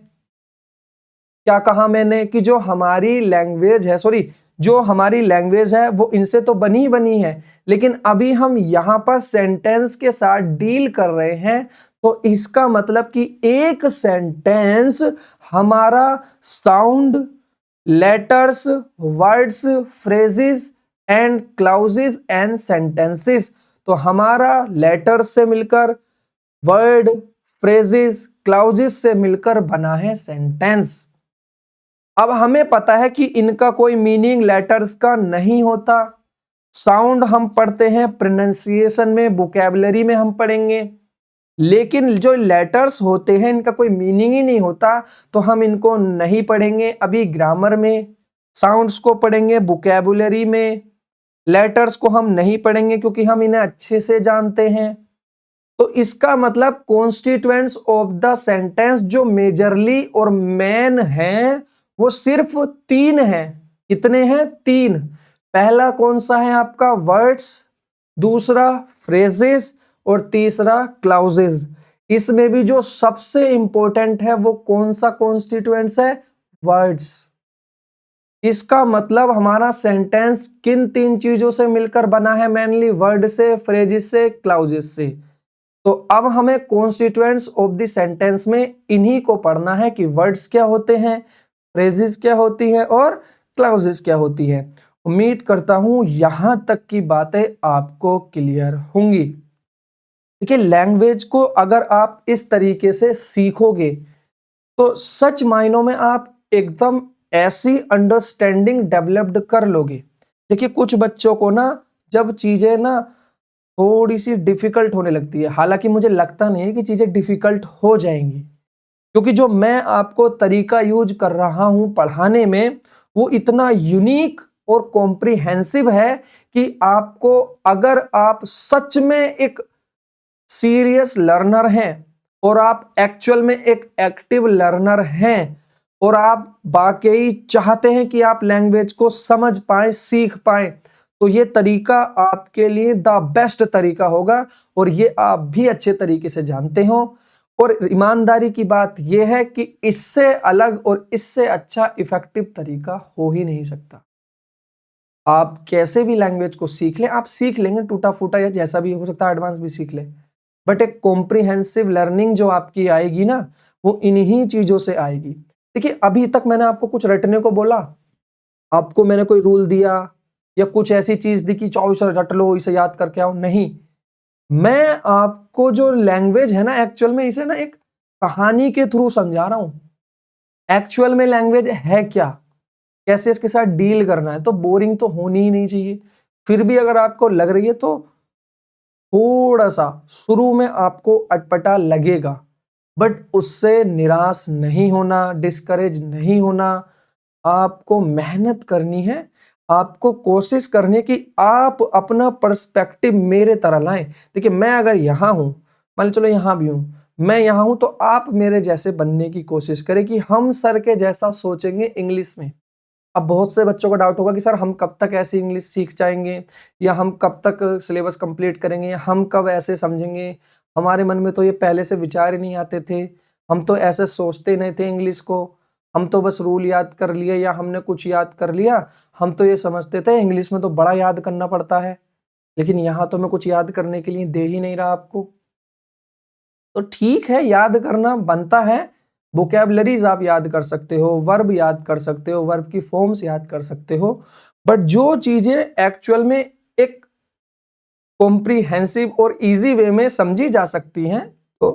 क्या कहा मैंने कि जो हमारी लैंग्वेज है, जो हमारी लैंग्वेज है वो इनसे तो बनी है, लेकिन अभी हम यहां पर सेंटेंस के साथ डील कर रहे हैं। तो इसका मतलब कि एक सेंटेंस हमारा sound, letters, words, phrases and clauses and sentences, तो हमारा लेटर्स से मिलकर, वर्ड, फ्रेजेस, क्लाउजेस से मिलकर बना है सेंटेंस। अब हमें पता है कि इनका कोई मीनिंग लेटर्स का नहीं होता। साउंड हम पढ़ते हैं प्रोनाउंसिएशन में, वोकैबुलरी में हम पढ़ेंगे, लेकिन जो लेटर्स होते हैं इनका कोई मीनिंग ही नहीं होता, तो हम इनको नहीं पढ़ेंगे। अभी ग्रामर में साउंड्स को पढ़ेंगे, वोकैबुलरी में लेटर्स को हम नहीं पढ़ेंगे क्योंकि हम इन्हें अच्छे से जानते हैं। तो इसका मतलब कॉन्स्टिट्यूएंट्स ऑफ द सेंटेंस जो मेजरली और मेन हैं वो सिर्फ 3 हैं। कितने हैं? 3। पहला कौन सा है आपका? वर्ड्स, दूसरा फ्रेजेस और तीसरा क्लाउजेस। इसमें भी जो सबसे इंपॉर्टेंट है वो कौन सा कॉन्स्टिट्यूएंट्स है? वर्ड्स। इसका मतलब हमारा सेंटेंस किन 3 चीजों से मिलकर बना है? मेनली वर्ड से, फ्रेजेस से, क्लाउजेस से। तो अब हमें कॉन्स्टिट्यूएंट्स ऑफ द सेंटेंस में इन्हीं को पढ़ना है कि वर्ड्स क्या होते हैं, फ्रेजेस क्या होती है और क्लाउजेस क्या होती है। उम्मीद करता हूं यहां तक की बातें आपको क्लियर होंगी। देखिए, लैंग्वेज को अगर आप इस तरीके से सीखोगे तो सच मायनों में आप एकदम ऐसी अंडरस्टैंडिंग डेवलप्ड कर लोगे। देखिए, कुछ बच्चों को ना जब चीजें ना थोड़ी सी डिफिकल्ट होने लगती है, हालांकि मुझे लगता नहीं है कि चीजें डिफिकल्ट हो जाएंगी, क्योंकि जो मैं आपको तरीका यूज कर रहा हूं पढ़ाने में वो इतना यूनिक और कॉम्प्रिहेंसिव है कि आपको, अगर आप सच में एक सीरियस लर्नर हैं और आप एक्चुअल में एक एक्टिव लर्नर हैं और आप वाकई चाहते हैं कि आप लैंग्वेज को समझ पाएं, सीख पाएं, तो ये तरीका आपके लिए द बेस्ट तरीका होगा और ये आप भी अच्छे तरीके से जानते हो। और ईमानदारी की बात यह है कि इससे अलग और इससे अच्छा इफेक्टिव तरीका हो ही नहीं सकता। आप कैसे भी लैंग्वेज को सीख लें, आप सीख लेंगे टूटा फूटा या जैसा भी हो सकता है, एडवांस भी सीख लें, बट एक कॉम्प्रिहेंसिव लर्निंग जो आपकी आएगी ना वो इन्हीं चीजों से आएगी। देखिए, अभी तक मैंने आपको कुछ रटने को बोला, आपको मैंने कोई रूल दिया या कुछ ऐसी चीज दी कि चाहो इसे रट लो, इसे याद करके आओ, नहीं। मैं आपको जो लैंग्वेज है ना एक्चुअल में इसे ना एक कहानी के थ्रू समझा रहा हूं। एक्चुअल में लैंग्वेज है क्या, कैसे इसके साथ डील करना है, तो बोरिंग तो होनी ही नहीं चाहिए। फिर भी अगर आपको लग रही है तो थोड़ा सा शुरू में आपको अटपटा लगेगा, बट उससे निराश नहीं होना, डिस्करेज नहीं होना। आपको मेहनत करनी है, आपको कोशिश करनी है कि आप अपना पर्सपेक्टिव मेरे तरह लाएं। देखिए, मैं अगर यहां हूं, मान लो चलो यहां भी हूं, मैं यहां हूं, तो आप मेरे जैसे बनने की कोशिश करें कि हम सर के जैसा सोचेंगे इंग्लिश में। अब बहुत से बच्चों को डाउट होगा कि सर हम कब तक ऐसी इंग्लिश सीख जाएंगे, या हम कब तक सिलेबस कंप्लीट करेंगे, या हम कब ऐसे समझेंगे। हमारे मन में तो ये पहले से विचार ही नहीं आते थे, हम तो ऐसे सोचते नहीं थे इंग्लिश को, हम तो बस रूल याद कर लिए या हमने कुछ याद कर लिया, हम तो ये समझते थे इंग्लिश में तो बड़ा याद करना पड़ता है। लेकिन यहाँ तो मैं कुछ याद करने के लिए दे ही नहीं रहा आपको। तो ठीक है, याद करना बनता है, वोकैबुलरीज आप याद कर सकते हो, वर्ब याद कर सकते हो, वर्ब की फॉर्म्स याद कर सकते हो, बट जो चीजें एक्चुअल में एक कॉम्प्रिहेंसिव और इजी वे में समझी जा सकती हैं तो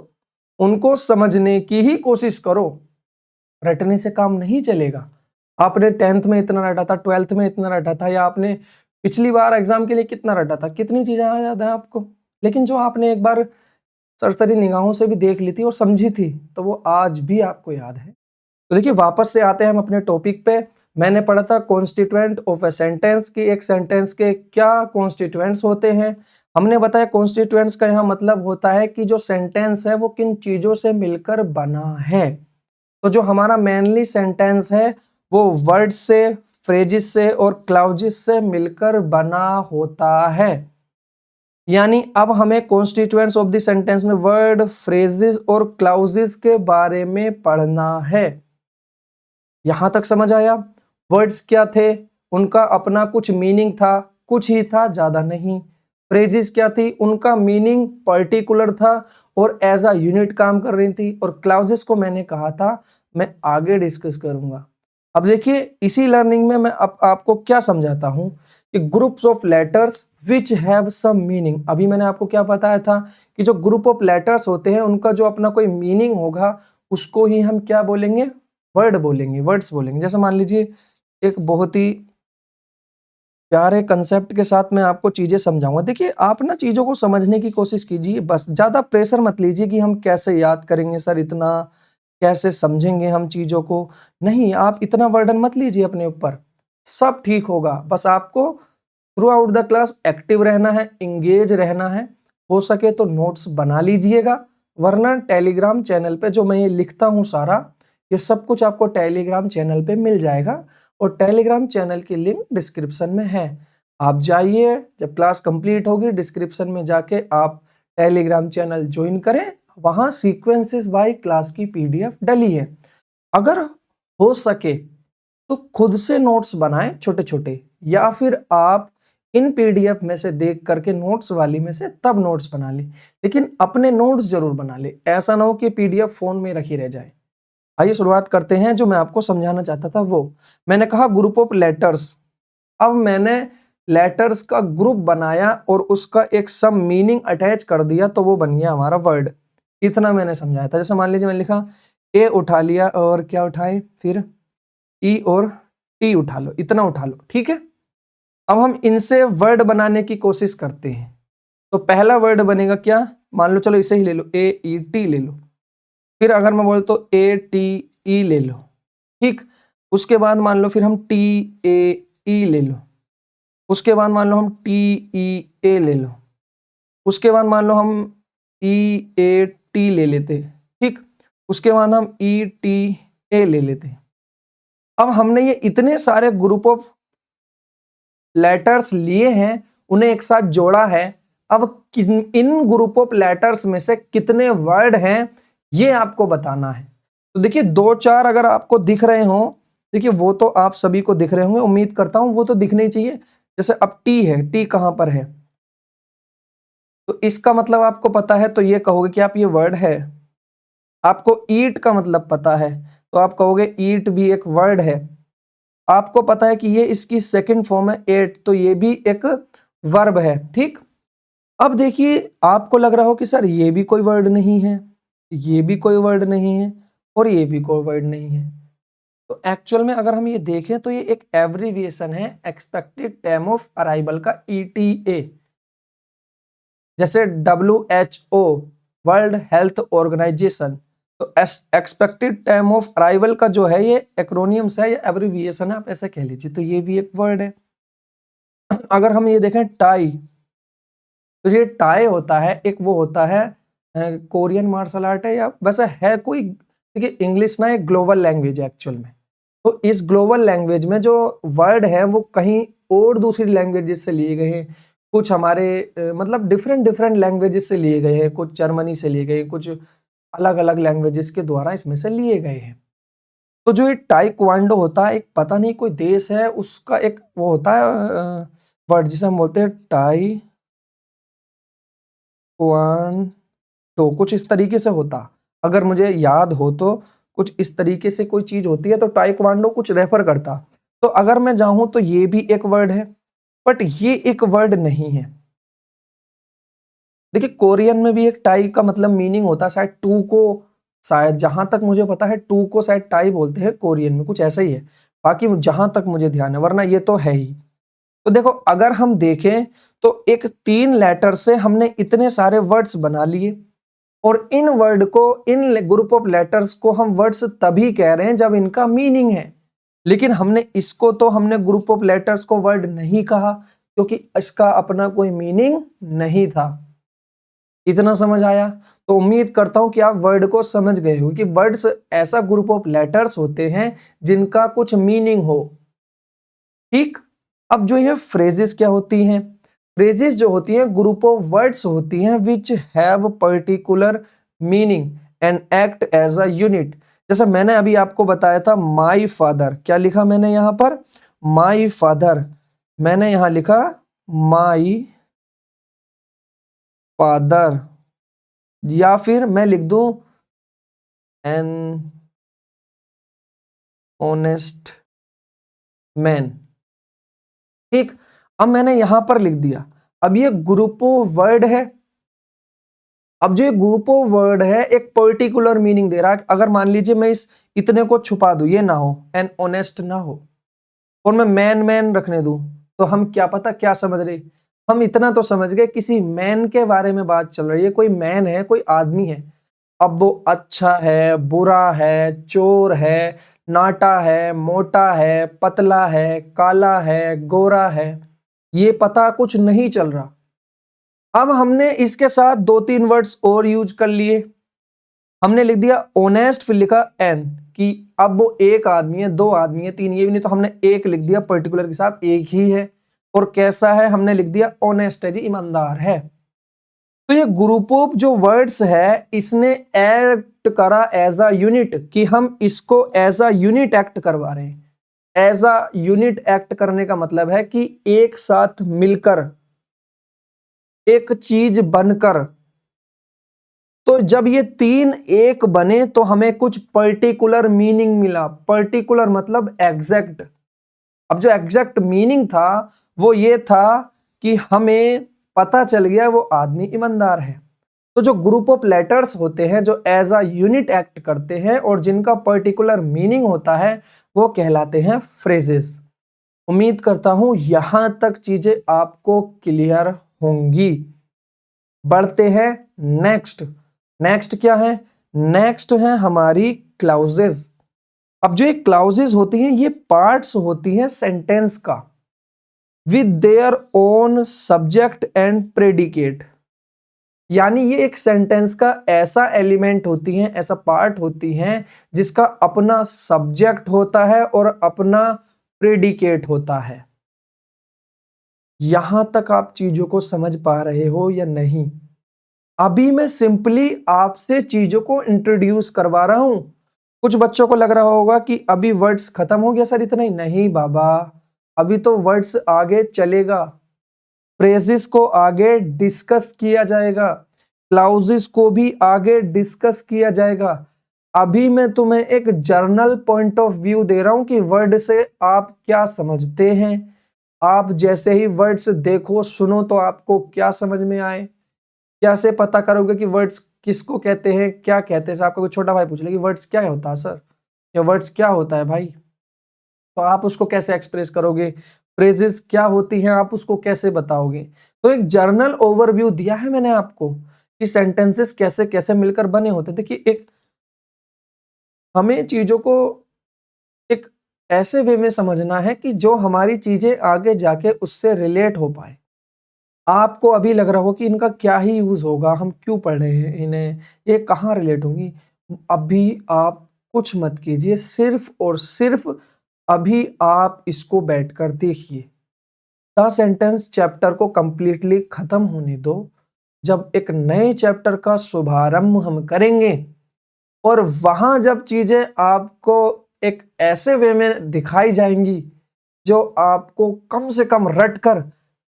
उनको समझने की ही कोशिश करो। रटने से काम नहीं चलेगा। आपने 10th में इतना रटा था, 12th में इतना रटा था, या आपने पिछली बार एग्जाम के लिए कितना रटा था, कितनी चीजें याद है आपको, लेकिन जो आपने एक बार सरसरी निगाहों से भी देख ली थी और समझी थी तो वो आज भी आपको याद है। तो देखिए वापस से आते हैं हम अपने टॉपिक पे। मैंने पढ़ा था कॉन्स्टिट्यूएंट ऑफ ए सेंटेंस की, एक सेंटेंस के क्या कॉन्स्टिट्यूएंट्स होते हैं। हमने बताया कॉन्स्टिट्यूएंट्स का यहाँ मतलब होता है कि जो सेंटेंस है वो किन चीजों से मिलकर बना है। तो जो हमारा मेनली सेंटेंस है वो वर्ड से, फ्रेजेस से और क्लाउजेस से मिलकर बना होता है। यानी अब हमें कॉन्स्टिट्यूएंट्स ऑफ द सेंटेंस में वर्ड, फ्रेजेस और क्लाउजेस के बारे में पढ़ना है। यहां तक समझ आया? वर्ड्स क्या थे? उनका अपना कुछ मीनिंग था, कुछ ही था, ज्यादा नहीं। फ्रेजेस क्या थी? उनका मीनिंग पर्टिकुलर था और एज अ यूनिट काम कर रही थी। और क्लाउजेस को मैंने कहा था मैं आगे डिस्कस करूंगा। अब देखिए इसी लर्निंग में मैं अब आपको क्या समझाता हूं कि groups of letters which have some meaning. अभी मैंने आपको क्या बताया था कि जो ग्रुप ऑफ लेटर्स होते हैं उनका जो अपना कोई मीनिंग होगा उसको ही हम क्या बोलेंगे? वर्ड बोलेंगे, वर्ड्स बोलेंगे। जैसे मान लीजिए एक बहुत ही प्यारे कंसेप्ट के साथ मैं आपको चीजें समझाऊंगा। देखिए आप ना चीजों को समझने की कोशिश कीजिए, बस ज्यादा प्रेशर मत लीजिए कि हम कैसे याद करेंगे सर, इतना कैसे समझेंगे हम चीजों को। नहीं, आप इतना बर्डन मत लीजिए अपने ऊपर, सब ठीक होगा। बस आपको through out the class active रहना है, इंगेज रहना है। हो सके तो नोट्स बना लीजिएगा, वरना टेलीग्राम चैनल पे जो मैं ये लिखता हूँ सारा, ये सब कुछ आपको टेलीग्राम चैनल पे मिल जाएगा और टेलीग्राम चैनल की लिंक डिस्क्रिप्शन में है। आप जाइए, जब क्लास कंप्लीट होगी डिस्क्रिप्शन में जाके आप टेलीग्राम चैनल ज्वाइन करें, वहां सीक्वेंसेस बाय क्लास की पीडीएफ डली है। अगर हो सके तो खुद से नोट्स बनाएं छोटे छोटे, या फिर आप इन पीडीएफ में से देख करके नोट्स वाली में से तब नोट्स बना ले, लेकिन अपने नोट्स जरूर बना ले। ऐसा ना हो कि पीडीएफ फोन में रखी रह जाए। आइए शुरुआत करते हैं। जो मैं आपको समझाना चाहता था वो मैंने कहा ग्रुप ऑफ लेटर्स। अब मैंने लेटर्स का ग्रुप बनाया और उसका एक सम मीनिंग अटैच कर दिया तो वो बन गया हमारा वर्ड। इतना मैंने समझाया था। जैसे मान लीजिए मैंने लिखा ए उठा लिया और क्या उठाए, फिर ई और टी उठा लो, इतना उठा लो, ठीक है। अब हम इनसे वर्ड बनाने की कोशिश करते हैं। तो पहला वर्ड बनेगा क्या? मान लो, चलो इसे ही ले लो, ए ई टी ले लो। फिर अगर मैं बोल तो ए टी ई ले लो, ठीक। उसके बाद मान लो फिर हम टी ए ई ले लो। उसके बाद मान लो हम टी ई ए ले लो। उसके बाद मान लो हम ई ए टी ले लेते, ठीक। उसके बाद हम ई टी ए ले लेते। अब हमने ये इतने सारे ग्रुप ऑफ लेटर्स लिए हैं, उन्हें एक साथ जोड़ा है। अब इन ग्रुप ऑफ लेटर्स में से कितने वर्ड हैं ये आपको बताना है। तो देखिए दो चार अगर आपको दिख रहे हो, देखिए वो तो आप सभी को दिख रहे होंगे, उम्मीद करता हूं वो तो दिखने ही चाहिए। जैसे अब टी है, टी कहां पर है? तो इसका मतलब आपको पता है तो ये कहोगे कि आप ये वर्ड है। आपको ईट का मतलब पता है तो आप कहोगे ईट भी एक वर्ड है। आपको पता है कि ये इसकी सेकंड फॉर्म है एट, तो ये भी एक वर्ब है, ठीक। अब देखिए आपको लग रहा हो कि सर ये भी कोई वर्ड नहीं है, ये भी कोई वर्ड नहीं है और ये भी कोई वर्ड नहीं है। तो एक्चुअल में अगर हम ये देखें तो ये एक एब्रीविएशन है एक्सपेक्टेड टाइम ऑफ अराइवल का, ETA। जैसे WHO, वर्ल्ड हेल्थ ऑर्गेनाइजेशन। तो एक्सपेक्टेड टाइम ऑफ अराइवल का जो है ये एक्रोनियम्स है या एब्रीविएशन है, आप ऐसे कह लीजिए। तो ये भी एक वर्ड है। अगर हम ये देखें टाई, तो ये टाई होता है एक, वो होता है कोरियन मार्शल आर्ट है या वैसे है कोई। देखिए इंग्लिश ना एक ग्लोबल लैंग्वेज है एक्चुअल में। तो इस ग्लोबल लैंग्वेज में जो वर्ड है वो कहीं और दूसरी लैंग्वेजेस से लिए गए हैं। कुछ हमारे मतलब डिफरेंट डिफरेंट लैंग्वेजेस से लिए गए हैं, कुछ जर्मनी से लिए गए, कुछ अलग अलग लैंग्वेजेस के द्वारा इसमें से लिए गए हैं। तो जो ये टाइक्वांडो होता है, एक पता नहीं कोई देश है उसका एक वो होता है वर्ड जिसे हम बोलते हैं टाइक्वांडो, कुछ इस तरीके से होता, अगर मुझे याद हो तो कुछ इस तरीके से कोई चीज होती है तो टाइक्वांडो कुछ रेफर करता। तो अगर मैं जाऊं तो ये भी एक वर्ड है, बट ये एक वर्ड नहीं है। देखिए कोरियन में भी एक टाई का मतलब मीनिंग होता है, शायद टू को, शायद जहां तक मुझे पता है टू को शायद टाई बोलते हैं कोरियन में, कुछ ऐसा ही है। बाकी जहां तक मुझे ध्यान है, वरना ये तो है ही। तो देखो अगर हम देखें तो एक 3 लेटर से हमने इतने सारे वर्ड्स बना लिए। और इन वर्ड को, इन ग्रुप ऑफ लेटर्स को हम वर्ड्स तभी कह रहे हैं जब इनका मीनिंग है। लेकिन हमने ग्रुप ऑफ लेटर्स को वर्ड नहीं कहा क्योंकि इसका अपना कोई मीनिंग नहीं था। इतना समझ आया? तो उम्मीद करता हूं कि आप वर्ड को समझ गए हो कि वर्ड्स ऐसा ग्रुप ऑफ लेटर्स होते हैं जिनका कुछ मीनिंग हो। ठीक। अब जो ये फ्रेजेस क्या होती हैं? फ्रेजेस जो होती हैं ग्रुप ऑफ वर्ड्स होती हैं which have particular meaning and act as a unit. जैसे मैंने अभी आपको बताया था माई फादर, क्या लिखा मैंने यहां पर? My father. मैंने यहां लिखा माई फादर, या फिर मैं लिख दूं एन ऑनेस्ट मैन। ठीक। अब मैंने यहां पर लिख दिया। अब ये ग्रुप ऑफ वर्ड है। अब जो ये ग्रुप ऑफ वर्ड है एक पर्टिकुलर मीनिंग दे रहा है। अगर मान लीजिए मैं इस इतने को छुपा दूं, ये ना हो, एन ऑनेस्ट ना हो, और मैं मैन मैन रखने दूं, तो हम क्या पता क्या समझ रहे? हम इतना तो समझ गए किसी मैन के बारे में बात चल रही है, कोई मैन है, कोई आदमी है। अब वो अच्छा है, बुरा है, चोर है, नाटा है, मोटा है, पतला है, काला है, गोरा है, ये पता कुछ नहीं चल रहा। अब हमने इसके साथ दो तीन वर्ड्स और यूज कर लिए। हमने लिख दिया ऑनेस्ट, फिर लिखा एन, कि अब वो एक आदमी है, दो आदमी है, तीन, ये भी नहीं, तो हमने एक लिख दिया, पर्टिकुलर के साथ एक ही है। और कैसा है? हमने लिख दिया ऑनेस्ट है जी, ईमानदार है। तो ये ग्रुप ऑफ जो वर्ड्स है इसने एक्ट करा एज अ यूनिट, कि हम इसको एज अ यूनिट एक्ट करवा रहे हैं। एज अ यूनिट एक्ट करने का मतलब है कि एक साथ मिलकर, एक चीज बनकर। तो जब ये तीन एक बने तो हमें कुछ पर्टिकुलर मीनिंग मिला। पर्टिकुलर मतलब एग्जैक्ट। अब जो एग्जैक्ट मीनिंग था वो ये था कि हमें पता चल गया वो आदमी ईमानदार है। तो जो ग्रुप ऑफ लेटर्स होते हैं जो एज अ यूनिट एक्ट करते हैं और जिनका पर्टिकुलर मीनिंग होता है वो कहलाते हैं फ्रेजेस। उम्मीद करता हूं यहां तक चीजें आपको क्लियर होंगी। बढ़ते हैं नेक्स्ट। नेक्स्ट क्या है? नेक्स्ट है हमारी क्लाउजेज। अब जो ये क्लाउजेज होती हैं ये पार्ट्स होती हैं सेंटेंस का, with their own subject and predicate. यानी ये एक सेंटेंस का ऐसा एलिमेंट होती हैं, ऐसा पार्ट होती हैं जिसका अपना सब्जेक्ट होता है और अपना प्रेडिकेट होता है। यहां तक आप चीजों को समझ पा रहे हो या नहीं? अभी मैं सिंपली आपसे चीजों को इंट्रोड्यूस करवा रहा हूं। कुछ बच्चों को लग रहा होगा कि अभी वर्ड्स खत्म हो गया सर, इतना ही। नहीं बाबा, अभी तो वर्ड्स आगे चलेगा। फ्रेजेस को आगे डिस्कस किया जाएगा, क्लाउजेस को भी आगे डिस्कस किया जाएगा। अभी मैं तुम्हें एक जर्नल पॉइंट ऑफ व्यू दे रहा हूं कि वर्ड से आप क्या समझते हैं। आप जैसे ही वर्ड्स देखो सुनो तो आपको क्या समझ में आए, कैसे पता करोगे कि वर्ड्स किसको कहते हैं, क्या कहते हैं? आपका कोई छोटा भाई पूछ ले कि वर्ड्स क्या होता है सर, या वर्ड्स क्या होता है भाई, तो आप उसको कैसे एक्सप्रेस करोगे? फ्रेजेस क्या होती हैं आप उसको कैसे बताओगे? तो एक जर्नल ओवरव्यू दिया है मैंने आपको कि सेंटेंसेस कैसे कैसे मिलकर बने होते हैं। देखिए, एक हमें चीजों को एक ऐसे वे में समझना है कि जो हमारी चीजें आगे जाके उससे रिलेट हो पाए। आपको अभी लग रहा हो कि इनका क्या ही यूज होगा, हम क्यों पढ़ रहे हैं इन्हें, ये कहाँ रिलेट होंगी। अभी आप कुछ मत कीजिए, सिर्फ और सिर्फ अभी आप इसको बैठकर देखिए। द सेंटेंस चैप्टर को कंप्लीटली खत्म होने दो। जब एक नए चैप्टर का शुभारंभ हम करेंगे और वहां जब चीजें आपको एक ऐसे वे में दिखाई जाएंगी जो आपको कम से कम रट कर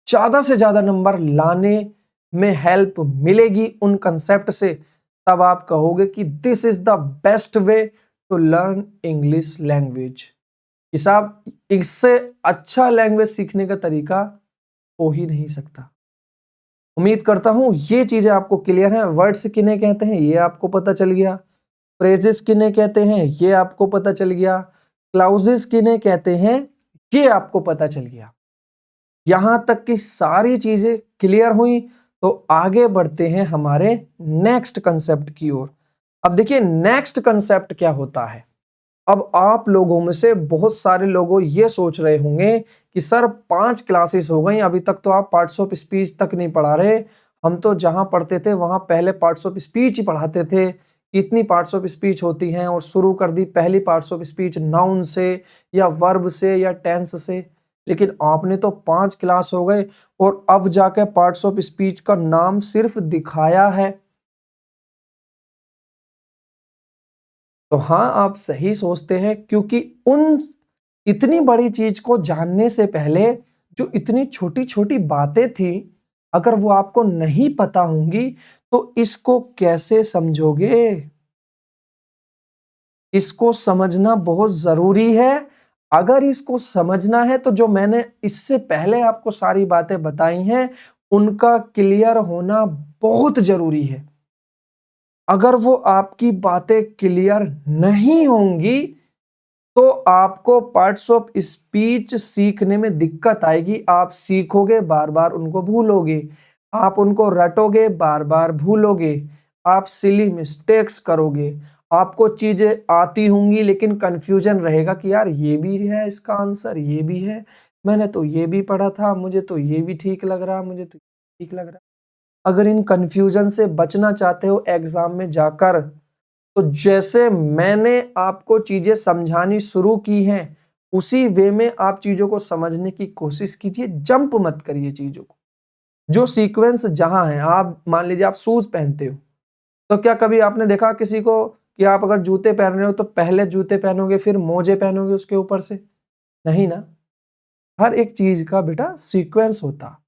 ज्यादा से ज्यादा नंबर लाने में हेल्प मिलेगी उन कंसेप्ट से, तब आप कहोगे कि this is the best way to learn English language. कि साहब, इससे अच्छा लैंग्वेज सीखने का तरीका हो ही नहीं सकता। उम्मीद करता हूं ये चीजें आपको क्लियर हैं। वर्ड्स किन्हें कहते हैं ये आपको पता चल गया, फ्रेजेस किन्हें कहते हैं ये आपको पता चल गया, क्लाउजेस किन्हें कहते हैं ये आपको पता चल गया। यहां तक की सारी चीजें क्लियर हुई तो आगे बढ़ते हैं हमारे नेक्स्ट कंसेप्ट की ओर। अब देखिए नेक्स्ट कंसेप्ट क्या होता है। अब आप लोगों में से बहुत सारे लोगों ये सोच रहे होंगे कि सर 5 क्लासेस हो गई, अभी तक तो आप पार्ट्स ऑफ स्पीच तक नहीं पढ़ा रहे। हम तो जहां पढ़ते थे वहां पहले पार्ट्स ऑफ स्पीच ही पढ़ाते थे, इतनी पार्ट्स ऑफ स्पीच होती हैं, और शुरू कर दी पहली पार्ट्स ऑफ स्पीच नाउन से या वर्ब से या टेंस से। लेकिन आपने तो 5 क्लास हो गए और अब जाके पार्ट्स ऑफ स्पीच का नाम सिर्फ दिखाया है। तो हाँ, आप सही सोचते हैं, क्योंकि उन इतनी बड़ी चीज को जानने से पहले जो इतनी छोटी छोटी बातें थी, अगर वो आपको नहीं पता होंगी तो इसको कैसे समझोगे। इसको समझना बहुत जरूरी है। अगर इसको समझना है तो जो मैंने इससे पहले आपको सारी बातें बताई हैं उनका क्लियर होना बहुत जरूरी है। अगर वो आपकी बातें क्लियर नहीं होंगी तो आपको पार्ट्स ऑफ स्पीच सीखने में दिक्कत आएगी। आप सीखोगे, बार बार उनको भूलोगे, आप उनको रटोगे, बार बार भूलोगे, आप सिली मिस्टेक्स करोगे, आपको चीजें आती होंगी लेकिन कंफ्यूजन रहेगा कि यार ये भी है इसका आंसर, ये भी है, मैंने तो ये भी पढ़ा था, मुझे तो ये भी ठीक लग रहा, मुझे तो ठीक लग रहा। अगर इन कंफ्यूजन से बचना चाहते हो एग्जाम में जाकर, तो जैसे मैंने आपको चीजें समझानी शुरू की हैं उसी वे में आप चीजों को समझने की कोशिश कीजिए। जंप मत करिए चीजों को। जो सीक्वेंस जहां है, आप मान लीजिए आप शूज पहनते हो, तो क्या कभी आपने देखा किसी को कि आप अगर जूते पहन रहे हो तो पहले जूते पहनोगे फिर मोजे पहनोगे उसके ऊपर से? नहीं ना। हर एक चीज का बेटा सीक्वेंस होता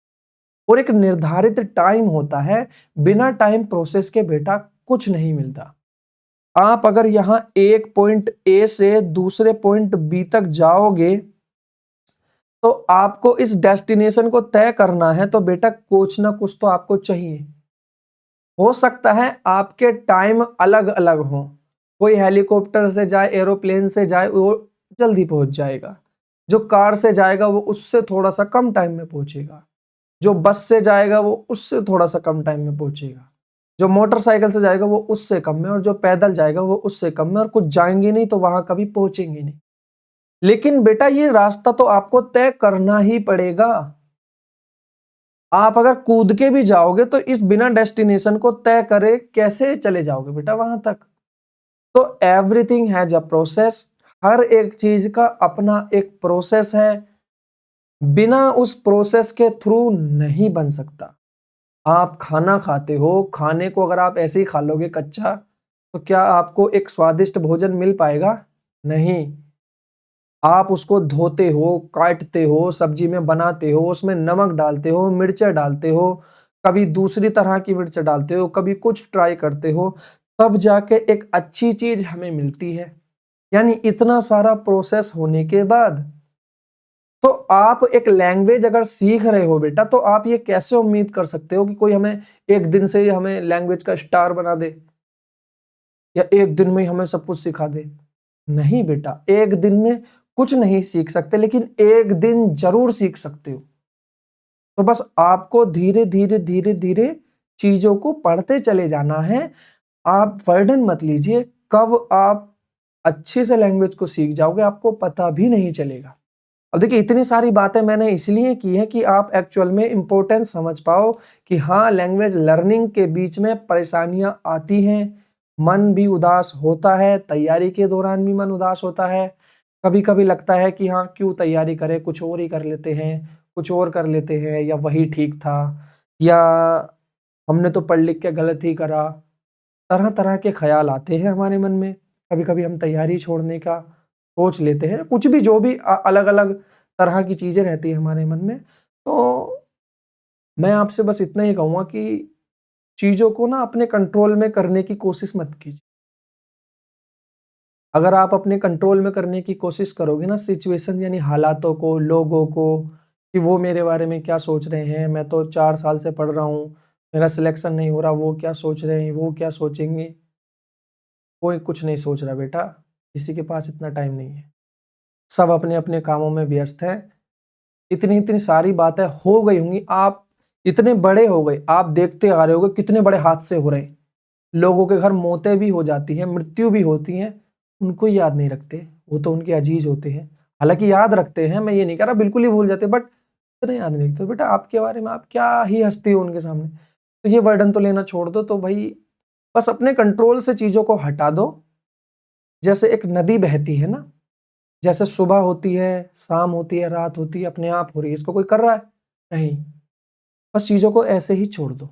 और एक निर्धारित टाइम होता है। बिना टाइम प्रोसेस के बेटा कुछ नहीं मिलता। आप अगर यहां एक पॉइंट ए से दूसरे पॉइंट बी तक जाओगे तो आपको इस डेस्टिनेशन को तय करना है, तो बेटा कुछ ना कुछ तो आपको चाहिए। हो सकता है आपके टाइम अलग अलग हो, कोई हेलीकॉप्टर से जाए, एरोप्लेन से जाए, वो जल्दी पहुंच जाएगा। जो कार से जाएगा वो उससे थोड़ा सा कम टाइम में पहुंचेगा। जो बस से जाएगा वो उससे थोड़ा सा कम टाइम में पहुंचेगा। जो मोटरसाइकिल से जाएगा वो उससे कम में, और जो पैदल जाएगा वो उससे कम में, और कुछ जाएंगे नहीं तो वहां कभी पहुंचेंगे नहीं। लेकिन बेटा ये रास्ता तो आपको तय करना ही पड़ेगा। आप अगर कूद के भी जाओगे तो इस बिना डेस्टिनेशन को तय करे कैसे चले जाओगे बेटा वहां तक। तो एवरीथिंग हैज अ प्रोसेस। हर एक चीज का अपना एक प्रोसेस है। बिना उस प्रोसेस के थ्रू नहीं बन सकता। आप खाना खाते हो, खाने को अगर आप ऐसे ही खा लोगे कच्चा तो क्या आपको एक स्वादिष्ट भोजन मिल पाएगा? नहीं। आप उसको धोते हो, काटते हो, सब्जी में बनाते हो, उसमें नमक डालते हो, मिर्च डालते हो, कभी दूसरी तरह की मिर्च डालते हो, कभी कुछ ट्राई करते हो, तब जाके एक अच्छी चीज हमें मिलती है। यानी इतना सारा प्रोसेस होने के बाद तो आप एक लैंग्वेज अगर सीख रहे हो बेटा, तो आप ये कैसे उम्मीद कर सकते हो कि कोई हमें एक दिन से ही हमें लैंग्वेज का स्टार बना दे या एक दिन में ही हमें सब कुछ सिखा दे? नहीं बेटा, एक दिन में कुछ नहीं सीख सकते, लेकिन एक दिन जरूर सीख सकते हो। तो बस आपको धीरे धीरे धीरे धीरे चीजों को पढ़ते चले जाना है। आप बर्डन मत लीजिए। कब आप अच्छे से लैंग्वेज को सीख जाओगे आपको पता भी नहीं चलेगा। अब देखिए इतनी सारी बातें मैंने इसलिए की है कि आप एक्चुअल में इंपॉर्टेंस समझ पाओ कि हाँ, लैंग्वेज लर्निंग के बीच में परेशानियां आती हैं, मन भी उदास होता है, तैयारी के दौरान भी मन उदास होता है। कभी कभी लगता है कि हाँ, क्यों तैयारी करें, कुछ और ही कर लेते हैं, कुछ और कर लेते हैं, या वही ठीक था, या हमने तो पढ़ लिख के गलत ही करा। तरह तरह के ख्याल आते हैं हमारे मन में। कभी कभी हम तैयारी छोड़ने का सोच लेते हैं, कुछ भी जो भी अलग अलग तरह की चीजें रहती है हमारे मन में। तो मैं आपसे बस इतना ही कहूंगा कि चीजों को ना अपने कंट्रोल में करने की कोशिश मत कीजिए। अगर आप अपने कंट्रोल में करने की कोशिश करोगे ना सिचुएशन यानी हालातों को, लोगों को, कि वो मेरे बारे में क्या सोच रहे हैं, मैं तो 4 साल से पढ़ रहा हूँ, मेरा सिलेक्शन नहीं हो रहा, वो क्या सोच रहे हैं, वो क्या सोचेंगे। कोई कुछ नहीं सोच रहा बेटा, किसी के पास इतना टाइम नहीं है। सब अपने अपने कामों में व्यस्त है। इतनी इतनी सारी बातें हो गई होंगी। आप इतने बड़े हो गए, आप देखते आ रहे होगे कितने बड़े हादसे हो रहे, लोगों के घर मौतें भी हो जाती हैं, मृत्यु भी होती हैं, उनको याद नहीं रखते, वो तो उनके अजीज होते हैं। हालांकि याद रखते हैं, मैं ये नहीं कह रहा बिल्कुल ही भूल जाते, बट इतना याद नहीं रखते। बेटा आपके बारे में आप क्या ही हंसती हो उनके सामने, तो ये बर्डन तो लेना छोड़ दो। तो भाई बस अपने कंट्रोल से चीजों को हटा दो। जैसे एक नदी बहती है ना, जैसे सुबह होती है, शाम होती है, रात होती है, अपने आप हो रही है, इसको कोई कर रहा है नहीं, बस चीजों को ऐसे ही छोड़ दो,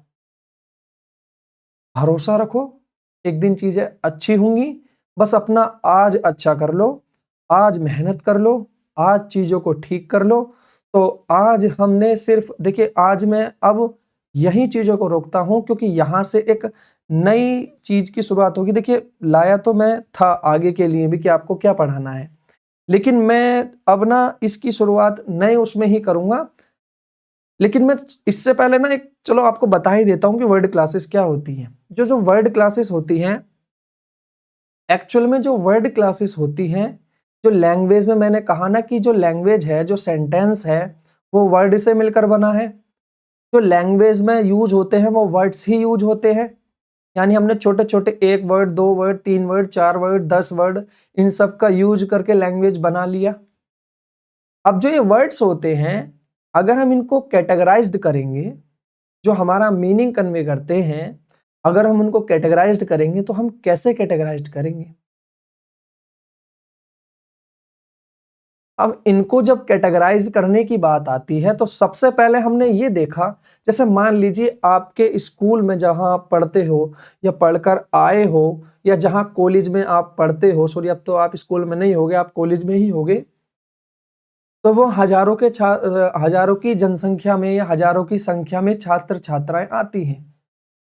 भरोसा रखो, एक दिन चीजें अच्छी होंगी। बस अपना आज अच्छा कर लो, आज मेहनत कर लो, आज चीजों को ठीक कर लो। तो आज हमने सिर्फ देखिए, आज मैं अब यही चीजों को रोकता हूं क्योंकि यहां से एक नई चीज की शुरुआत होगी। देखिए लाया तो मैं था आगे के लिए भी कि आपको क्या पढ़ाना है, लेकिन मैं अब ना इसकी शुरुआत नए उसमें ही करूंगा। लेकिन मैं इससे पहले ना एक चलो आपको बता ही देता हूं कि वर्ड क्लासेस क्या होती हैं। जो जो वर्ड क्लासेस होती हैं, एक्चुअल में जो वर्ड क्लासेस होती हैं, जो लैंग्वेज में मैंने कहा ना कि जो लैंग्वेज है, जो सेंटेंस है, वो वर्ड से मिलकर बना है। जो लैंग्वेज में यूज होते हैं वो वर्ड्स ही यूज होते हैं। यानी हमने छोटे छोटे 1 word, 2 word, 3 word, 4 word, 10 word, इन सब का यूज करके लैंग्वेज बना लिया। अब जो ये वर्ड्स होते हैं, अगर हम इनको कैटेगराइज्ड करेंगे, जो हमारा मीनिंग कन्वे करते हैं, अगर हम उनको कैटेगराइज्ड करेंगे तो हम कैसे कैटेगराइज्ड करेंगे? अब इनको जब कैटेगराइज करने की बात आती है तो सबसे पहले हमने ये देखा, जैसे मान लीजिए आपके स्कूल में जहां आप पढ़ते हो या पढ़कर आए हो, या जहां कॉलेज में आप पढ़ते हो, सॉरी अब तो आप स्कूल में नहीं होगे, आप कॉलेज में ही होगे, तो वो हजारों की जनसंख्या में या हजारों की संख्या में छात्र छात्राएं आती हैं।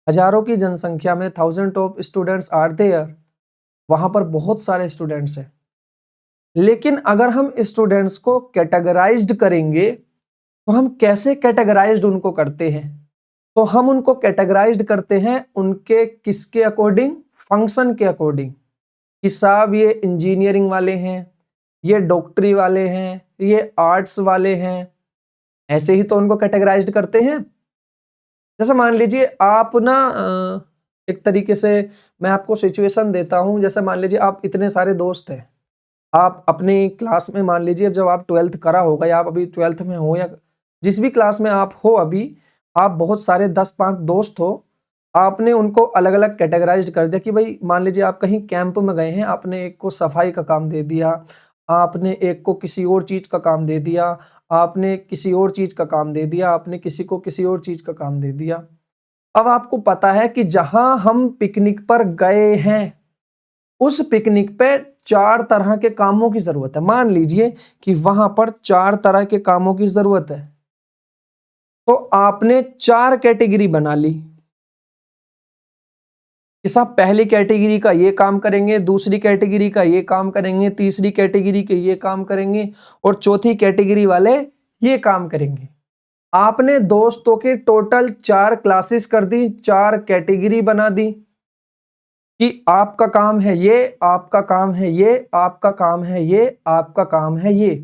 हजारों की जनसंख्या में thousand of students are there, वहां पर बहुत सारे स्टूडेंट्स हैं। लेकिन अगर हम स्टूडेंट्स को कैटेगराइज्ड करेंगे तो हम कैसे कैटेगराइज्ड उनको करते हैं? तो हम उनको कैटेगराइज्ड करते हैं उनके किसके अकॉर्डिंग? फंक्शन के अकॉर्डिंग, कि साहब ये इंजीनियरिंग वाले हैं, ये डॉक्टरी वाले हैं, ये आर्ट्स वाले हैं, ऐसे ही तो उनको कैटेगराइज्ड करते हैं। जैसे मान लीजिए आप ना एक तरीके से मैं आपको सिचुएशन देता हूं, जैसे मान लीजिए आप इतने सारे दोस्त हैं, आप अपनी क्लास में मान लीजिए जब आप 12th करा होगा या आप अभी 12th में हो या जिस भी क्लास में आप हो अभी, आप बहुत सारे 10-5 दोस्त हो, आपने उनको अलग अलग कैटेगराइज्ड कर दिया कि भाई मान लीजिए आप कहीं कैंप में गए हैं, आपने एक को सफाई का काम दे दिया, आपने एक को किसी और चीज का काम दे दिया, आपने किसी और चीज का काम दे दिया, आपने किसी को किसी और चीज का काम दे दिया। अब आपको पता है कि जहां हम पिकनिक पर गए हैं, उस पिकनिक पे 4 तरह के कामों की जरूरत है। मान लीजिए कि वहां पर 4 तरह के कामों की जरूरत है, तो आपने 4 कैटेगरी बना ली कि साहब पहली कैटेगरी का ये काम करेंगे, दूसरी कैटेगरी का ये काम करेंगे, तीसरी कैटेगरी के ये काम करेंगे और चौथी कैटेगरी वाले ये काम करेंगे। आपने दोस्तों के टोटल 4 क्लासेस कर दी, 4 कैटेगरी बना दी कि आपका काम है ये, आपका काम है ये, आपका काम है ये, आपका काम है ये।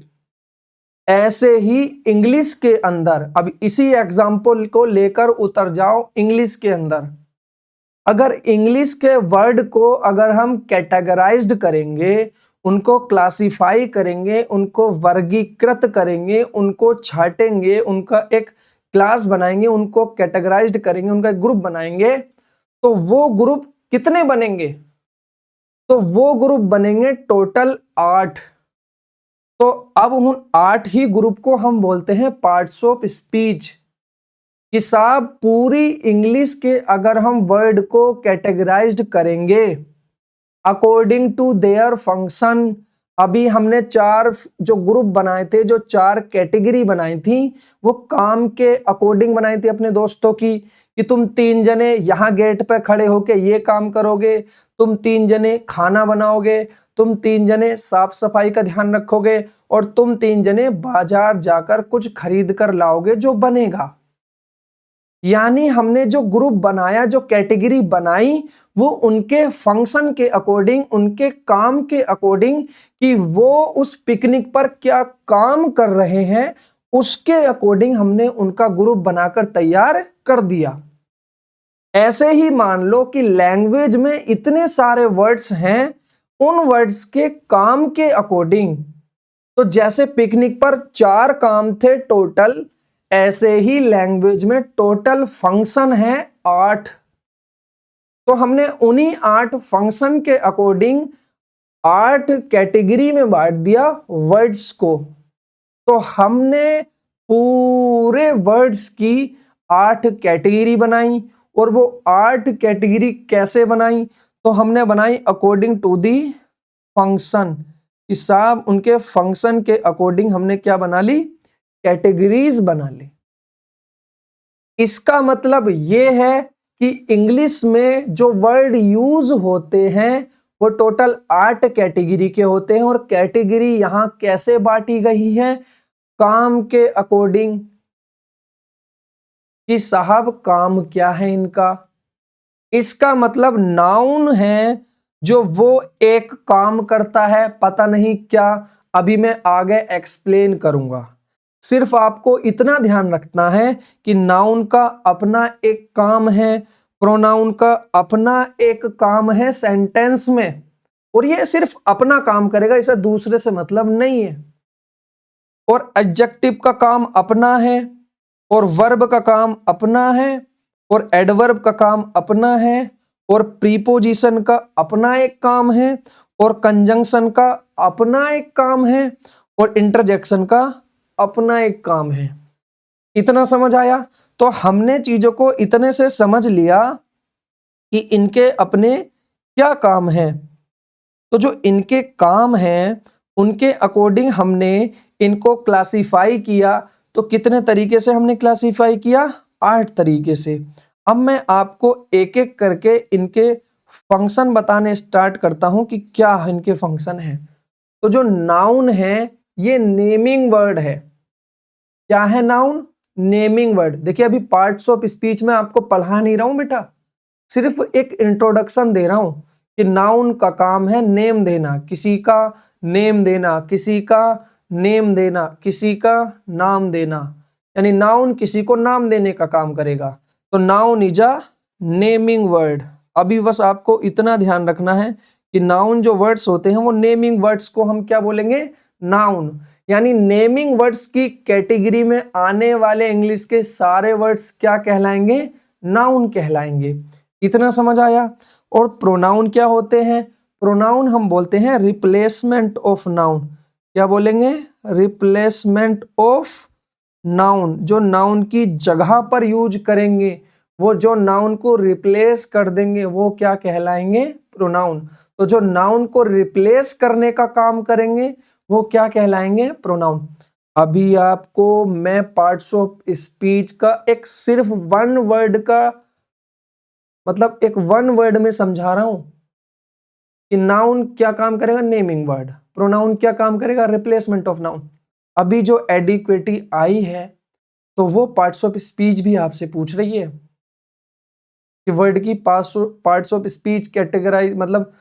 ऐसे ही इंग्लिश के अंदर, अब इसी एग्जाम्पल को लेकर उतर जाओ इंग्लिश के अंदर। अगर इंग्लिश के वर्ड को अगर हम कैटेगराइज्ड करेंगे, उनको क्लासिफाई करेंगे, उनको वर्गीकृत करेंगे, उनको छाटेंगे, उनका एक क्लास बनाएंगे, उनको कैटेगराइज्ड करेंगे, उनका एक ग्रुप बनाएंगे, तो वो ग्रुप कितने बनेंगे? तो वो ग्रुप बनेंगे टोटल 8। तो अब उन 8 ही ग्रुप को हम बोलते हैं पार्ट्स ऑफ स्पीच। कि साहब पूरी इंग्लिश के अगर हम वर्ड को कैटेगराइज्ड करेंगे अकॉर्डिंग टू देयर फंक्शन, अभी हमने 4 जो ग्रुप बनाए थे, जो 4 कैटेगरी बनाई थी, वो काम के अकॉर्डिंग बनाई थी अपने दोस्तों की, कि तुम 3 जने यहाँ गेट पे खड़े होके ये काम करोगे, तुम 3 जने खाना बनाओगे, तुम 3 जने साफ सफाई का ध्यान रखोगे और तुम 3 जने बाजार जाकर कुछ खरीद कर लाओगे जो बनेगा। यानी हमने जो ग्रुप बनाया, जो कैटेगरी बनाई, वो उनके फंक्शन के अकॉर्डिंग, उनके काम के अकॉर्डिंग, कि वो उस पिकनिक पर क्या काम कर रहे हैं, उसके अकॉर्डिंग हमने उनका ग्रुप बनाकर तैयार कर दिया। ऐसे ही मान लो कि लैंग्वेज में इतने सारे वर्ड्स हैं, उन वर्ड्स के काम के अकॉर्डिंग, तो जैसे पिकनिक पर 4 काम थे टोटल, ऐसे ही लैंग्वेज में टोटल फंक्शन है 8। तो हमने उन्हीं 8 फंक्शन के अकॉर्डिंग 8 कैटेगरी में बांट दिया वर्ड्स को। तो हमने पूरे वर्ड्स की 8 कैटेगरी बनाई, और वो 8 कैटेगरी कैसे बनाई? तो हमने बनाई अकॉर्डिंग टू दी फंक्शन, कि साहब उनके फंक्शन के अकॉर्डिंग हमने क्या बना ली? कैटेगरीज बना ली। इसका मतलब ये है कि इंग्लिश में जो वर्ड यूज होते हैं वो टोटल 8 कैटेगरी के होते हैं, और कैटेगरी यहां कैसे बांटी गई है? काम के अकॉर्डिंग, कि साहब काम क्या है इनका। इसका मतलब नाउन है जो वो एक काम करता है, पता नहीं क्या, अभी मैं आगे एक्सप्लेन करूंगा। सिर्फ आपको इतना ध्यान रखना है कि नाउन का अपना एक काम है, प्रोनाउन का अपना एक काम है सेंटेंस में, और ये सिर्फ अपना काम करेगा, इसे दूसरे से मतलब नहीं है। और एडजेक्टिव का काम अपना है, और वर्ब का काम अपना है, और एडवर्ब का काम अपना है, और प्रीपोजिशन का अपना एक काम है, और कंजंक्शन का अपना एक काम है, और इंटरजेक्शन का अपना एक काम है। इतना समझ आया? तो हमने चीजों को इतने से समझ लिया कि इनके अपने क्या काम है। तो जो इनके काम हैं उनके अकॉर्डिंग हमने इनको क्लासिफाई किया। तो कितने तरीके से हमने क्लासिफाई किया? 8 तरीके से। अब मैं आपको एक एक करके इनके फंक्शन बताने स्टार्ट करता हूं कि क्या इनके फंक्शन हैं। तो जो नाउन है ये नेमिंग वर्ड है। क्या है नाउन? Naming word. देखिए अभी पार्ट्स ऑफ स्पीच में आपको पढ़ा नहीं रहा हूं बेटा, सिर्फ एक इंट्रोडक्शन दे रहा हूं कि नाउन का काम है नेम देना, किसी का नेम देना, किसी का नेम देना, किसी का नाम देना, यानी नाउन किसी को नाम देने का काम करेगा। तो noun is a naming word. अभी बस आपको इतना ध्यान रखना है कि नाउन जो वर्ड्स होते हैं वो नेमिंग वर्ड्स को हम क्या बोलेंगे? नाउन। यानी नेमिंग वर्ड्स की कैटेगरी में आने वाले इंग्लिश के सारे वर्ड्स क्या कहलाएंगे? नाउन कहलाएंगे। इतना समझ आया? और प्रोनाउन क्या होते हैं? प्रोनाउन हम बोलते हैं रिप्लेसमेंट ऑफ नाउन। क्या बोलेंगे? Replacement of noun. जो नाउन की जगह पर यूज करेंगे, वो जो नाउन को रिप्लेस कर देंगे वो क्या कहलाएंगे? प्रोनाउन। तो जो नाउन को रिप्लेस करने का काम करेंगे वो क्या कहलाएंगे? प्रोनाउन। अभी आपको मैं पार्ट्स ऑफ स्पीच का एक सिर्फ वन वर्ड का मतलब एक वन वर्ड में समझा रहा हूं कि नाउन क्या काम करेगा? Naming word. प्रोनाउन क्या काम करेगा? Replacement of noun. अभी जो एडिक्वेटी आई है तो वो पार्ट्स ऑफ स्पीच भी आपसे पूछ रही है कि वर्ड की पार्ट्स ऑफ स्पीच कैटेगराइज, मतलब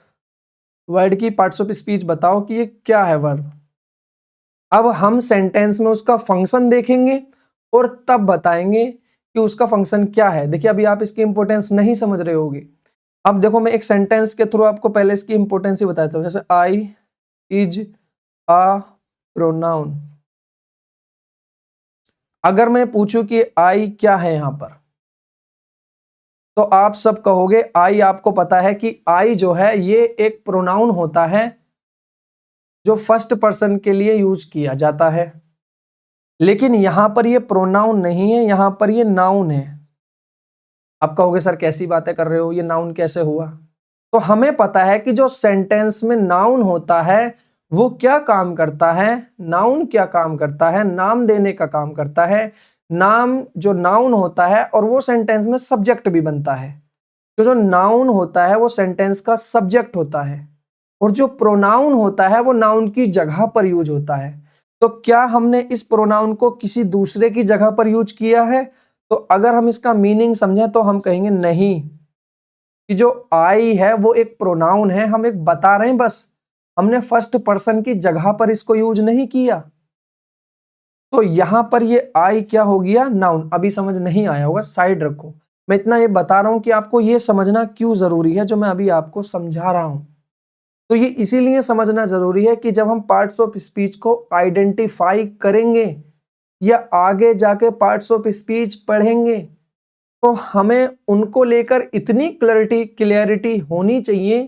वर्ड की पार्ट्स ऑफ स्पीच बताओ कि ये क्या है वर्ब। अब हम सेंटेंस में उसका फंक्शन देखेंगे और तब बताएंगे कि उसका फंक्शन क्या है। देखिए अभी आप इसकी इंपॉर्टेंस नहीं समझ रहे होगे। अब देखो मैं एक सेंटेंस के थ्रू आपको पहले इसकी इंपॉर्टेंस ही बताता हूँ। जैसे आई इज अ प्रोनाउन। अगर मैं पूछूं कि आई क्या है यहां पर, तो आप सब कहोगे आई। आपको पता है कि आई जो है ये एक प्रोनाउन होता है जो फर्स्ट पर्सन के लिए यूज किया जाता है, लेकिन यहां पर ये प्रोनाउन नहीं है, यहां पर ये नाउन है। आप कहोगे सर कैसी बातें कर रहे हो, ये नाउन कैसे हुआ? तो हमें पता है कि जो सेंटेंस में नाउन होता है वो क्या काम करता है? नाउन क्या काम करता है? नाम देने का काम करता है। नाम जो नाउन होता है और वो सेंटेंस में सब्जेक्ट भी बनता है। तो जो नाउन होता है वो सेंटेंस का सब्जेक्ट होता है, और जो प्रोनाउन होता है वो नाउन की जगह पर यूज होता है। तो क्या हमने इस प्रोनाउन को किसी दूसरे की जगह पर यूज किया है? तो अगर हम इसका मीनिंग समझें तो हम कहेंगे नहीं, कि जो आई है वो एक प्रोनाउन है, हम एक बता रहे हैं बस, हमने फर्स्ट पर्सन की जगह पर इसको यूज नहीं किया। तो यहां पर ये आई क्या हो गया, नाउन। अभी समझ नहीं आया होगा, साइड रखो। मैं इतना ये बता रहा हूं कि आपको ये समझना क्यों जरूरी है जो मैं अभी आपको समझा रहा हूं। तो ये इसीलिए समझना जरूरी है कि जब हम पार्ट्स ऑफ स्पीच को आइडेंटिफाई करेंगे या आगे जाके पार्ट्स ऑफ स्पीच पढ़ेंगे तो हमें उनको लेकर इतनी क्लैरिटी होनी चाहिए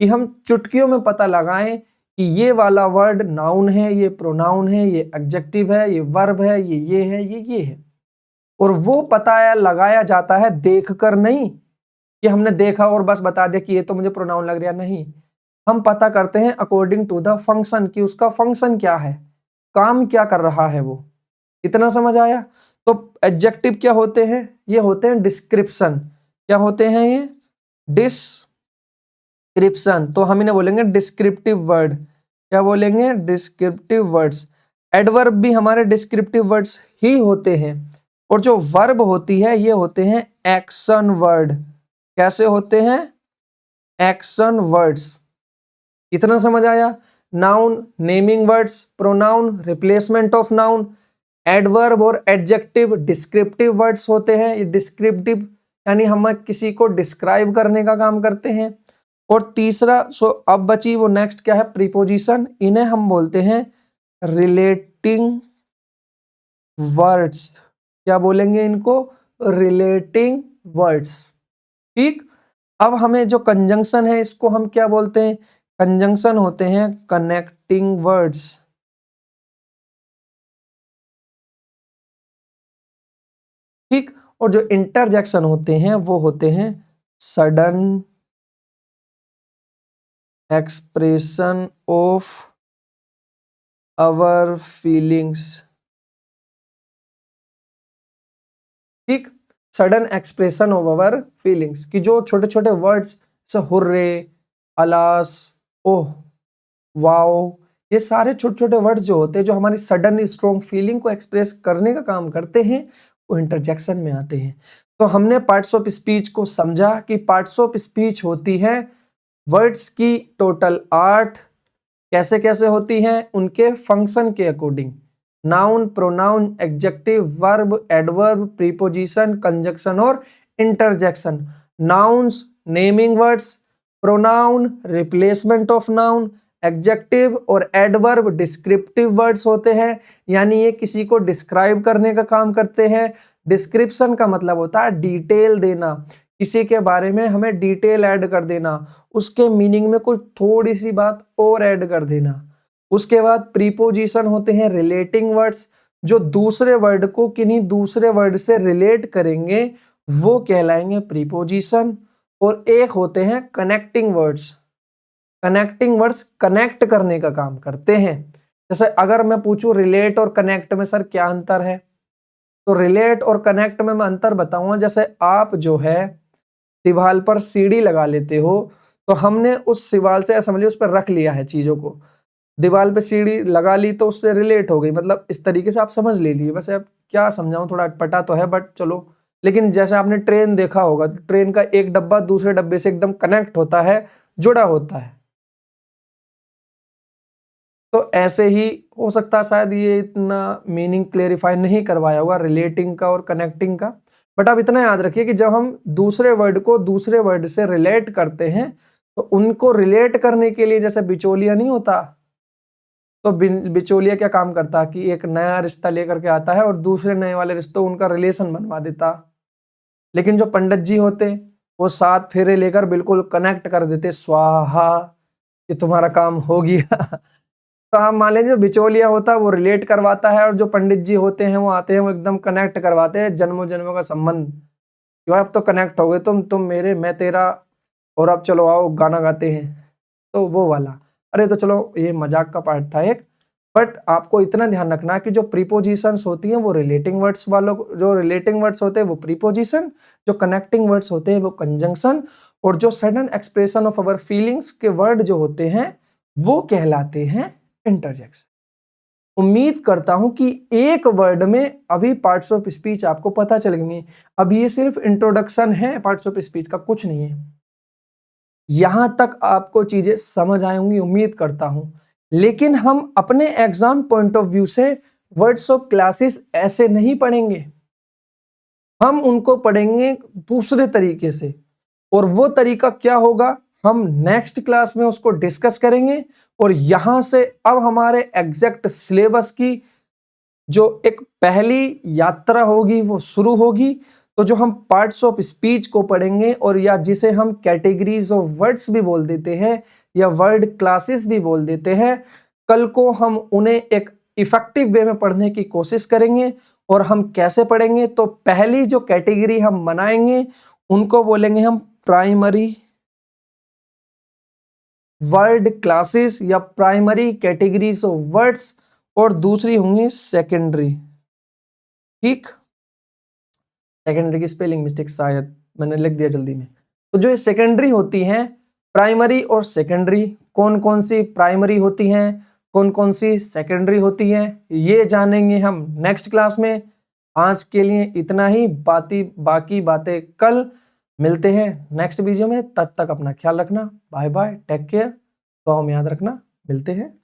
कि हम चुटकियों में पता लगाएं कि ये वाला वर्ड नाउन है, ये प्रोनाउन है, ये एडजेक्टिव है, ये वर्ब है, ये है, ये है। और वो पता लगाया जाता है देखकर नहीं कि हमने देखा और बस बता दिया कि ये तो मुझे प्रोनाउन लग रहा, नहीं। हम पता करते हैं अकॉर्डिंग टू द फंक्शन कि उसका फंक्शन क्या है, काम क्या कर रहा है वो। इतना समझ आया। तो एडजेक्टिव क्या होते हैं, ये होते हैं डिस्क्रिप्शन। क्या होते हैं ये, डिस्क्रिप्शन। तो हम इन्हें बोलेंगे डिस्क्रिप्टिव वर्ड। क्या बोलेंगे, डिस्क्रिप्टिव वर्ड्स। एडवर्ब भी हमारे डिस्क्रिप्टिव वर्ड्स ही होते हैं। और जो वर्ब होती है ये होते हैं एक्शन वर्ड। कैसे होते हैं, एक्शन वर्ड्स। इतना समझ आया। Noun naming words, pronoun replacement of noun, adverb और एडजेक्टिव डिस्क्रिप्टिव वर्ड्स होते हैं। ये डिस्क्रिप्टिव यानी हम किसी को डिस्क्राइब करने का काम करते हैं। और तीसरा अब बची वो नेक्स्ट क्या है, प्रीपोजिशन। इन्हें हम बोलते हैं रिलेटिंग वर्ड्स। क्या बोलेंगे इनको, रिलेटिंग वर्ड्स। ठीक। अब हमें जो कंजंक्शन है इसको हम क्या बोलते हैं, कंजंक्शन होते हैं कनेक्टिंग वर्ड्स। ठीक। और जो इंटरजेक्शन होते हैं वो होते हैं sudden expression of our feelings. ठीक। Sudden expression of our feelings कि जो छोटे छोटे वर्ड्स जैसे हुर्रे, अलास, ओह, वाओ, ये सारे छोटे छोटे वर्ड्स जो होते हैं जो हमारी सडन स्ट्रॉन्ग फीलिंग को एक्सप्रेस करने का काम करते हैं वो इंटरजेक्शन में आते हैं। तो हमने पार्ट्स ऑफ स्पीच को समझा कि पार्ट्स ऑफ स्पीच होती है वर्ड्स की टोटल 8। कैसे कैसे होती हैं, उनके फंक्शन के according. Noun, pronoun, adjective, verb, adverb, preposition, conjunction और interjection. Nouns naming words, pronoun replacement of noun, adjective और एडवर्ब डिस्क्रिप्टिव वर्ड्स होते हैं, यानी ये किसी को डिस्क्राइब करने का काम करते हैं। डिस्क्रिप्शन का मतलब होता है डिटेल देना, किसी के बारे में हमें डिटेल ऐड कर देना, उसके मीनिंग में कुछ थोड़ी सी बात और ऐड कर देना। उसके बाद प्रीपोजिशन होते हैं रिलेटिंग वर्ड्स, जो दूसरे वर्ड को किन्हीं दूसरे वर्ड से रिलेट करेंगे वो कहलाएंगे प्रीपोजिशन। और एक होते हैं connecting words. Connecting words connect करने का काम करते हैं। जैसे अगर मैं पूछूं रिलेट और कनेक्ट में सर क्या अंतर है, तो रिलेट और कनेक्ट में मैं अंतर बताऊंगा। जैसे आप जो है दीवार पर सीढ़ी लगा लेते हो, तो हमने उस दीवार से समझिए उस पर रख लिया है चीजों को, दीवार पे सीढ़ी लगा ली तो उससे रिलेट हो गई, मतलब इस तरीके से आप समझ लीजिए। वैसे अब क्या समझाऊं, थोड़ा अटपटा तो है बट चलो। लेकिन जैसे आपने ट्रेन देखा होगा, ट्रेन का एक डब्बा दूसरे डब्बे से एकदम कनेक्ट होता है, जुड़ा होता है। तो ऐसे ही हो सकता है, शायद ये इतना मीनिंग क्लेरिफाई नहीं करवाया होगा रिलेटिंग का और कनेक्टिंग का। बट आप इतना याद रखिए कि जब हम दूसरे वर्ड को दूसरे वर्ड से रिलेट करते हैं तो उनको रिलेट करने के लिए जैसे बिचौलिया नहीं होता, तो बिचौलिया क्या काम करता कि एक नया रिश्ता लेकर के आता है और दूसरे नए वाले रिश्तों उनका रिलेशन बनवा देता। लेकिन जो पंडित जी होते वो 7 फेरे लेकर बिल्कुल कनेक्ट कर देते, स्वाहा कि तुम्हारा काम हो गया। तो आप मान लीजिए बिचौलिया होता है वो रिलेट करवाता है, और जो पंडित जी होते हैं वो आते हैं वो एकदम कनेक्ट करवाते हैं, जन्मों जन्मों का संबंध। अब तो कनेक्ट हो गए, तुम मेरे मैं तेरा, और अब चलो आओ गाना गाते हैं। तो वो वाला, अरे तो चलो ये मजाक का पार्ट था एक। बट आपको इतना ध्यान रखना कि जो प्रीपोजिशंस होती हैं वो रिलेटिंग वर्ड्स वालों, जो रिलेटिंग वर्ड्स होते हैं वो प्रीपोजिशन, जो कनेक्टिंग वर्ड्स होते हैं वो कंजंक्शन, और जो sudden expression of our feelings के वर्ड जो होते हैं वो कहलाते हैं इंटरजेक्शन। उम्मीद करता हूं कि एक वर्ड में अभी पार्ट्स ऑफ स्पीच आपको पता चल गई। अब ये सिर्फ इंट्रोडक्शन है पार्ट्स ऑफ स्पीच का, कुछ नहीं है। यहां तक आपको चीजें समझ आई होंगी उम्मीद करता हूं। लेकिन हम अपने एग्जाम पॉइंट ऑफ व्यू से वर्ड्स ऑफ क्लासेस ऐसे नहीं पढ़ेंगे, हम उनको पढ़ेंगे दूसरे तरीके से। और वो तरीका क्या होगा, हम नेक्स्ट क्लास में उसको डिस्कस करेंगे। और यहां से अब हमारे एग्जैक्ट सिलेबस की जो एक पहली यात्रा होगी वो शुरू होगी। तो जो हम पार्ट्स ऑफ स्पीच को पढ़ेंगे, और या जिसे हम कैटेगरीज ऑफ वर्ड्स भी बोल देते हैं या वर्ड क्लासेस भी बोल देते हैं, कल को हम उन्हें एक इफेक्टिव वे में पढ़ने की कोशिश करेंगे। और हम कैसे पढ़ेंगे, तो पहली जो कैटेगरी हम बनाएंगे उनको बोलेंगे हम प्राइमरी वर्ड क्लासेस या प्राइमरी कैटेगरीज ऑफ वर्ड्स, और दूसरी होंगी सेकेंडरी। ठीक, सेकेंडरी की स्पेलिंग मिस्टेक शायद मैंने लिख दिया जल्दी में। तो जो ये सेकेंडरी होती हैं, प्राइमरी और सेकेंडरी, कौन कौन सी प्राइमरी होती हैं, कौन कौन सी सेकेंडरी होती हैं, ये जानेंगे हम नेक्स्ट क्लास में। आज के लिए इतना ही, बाकी बातें कल मिलते हैं नेक्स्ट वीडियो में। तब तक अपना ख्याल रखना, बाय बाय, टेक केयर। तो हम याद रखना, मिलते हैं।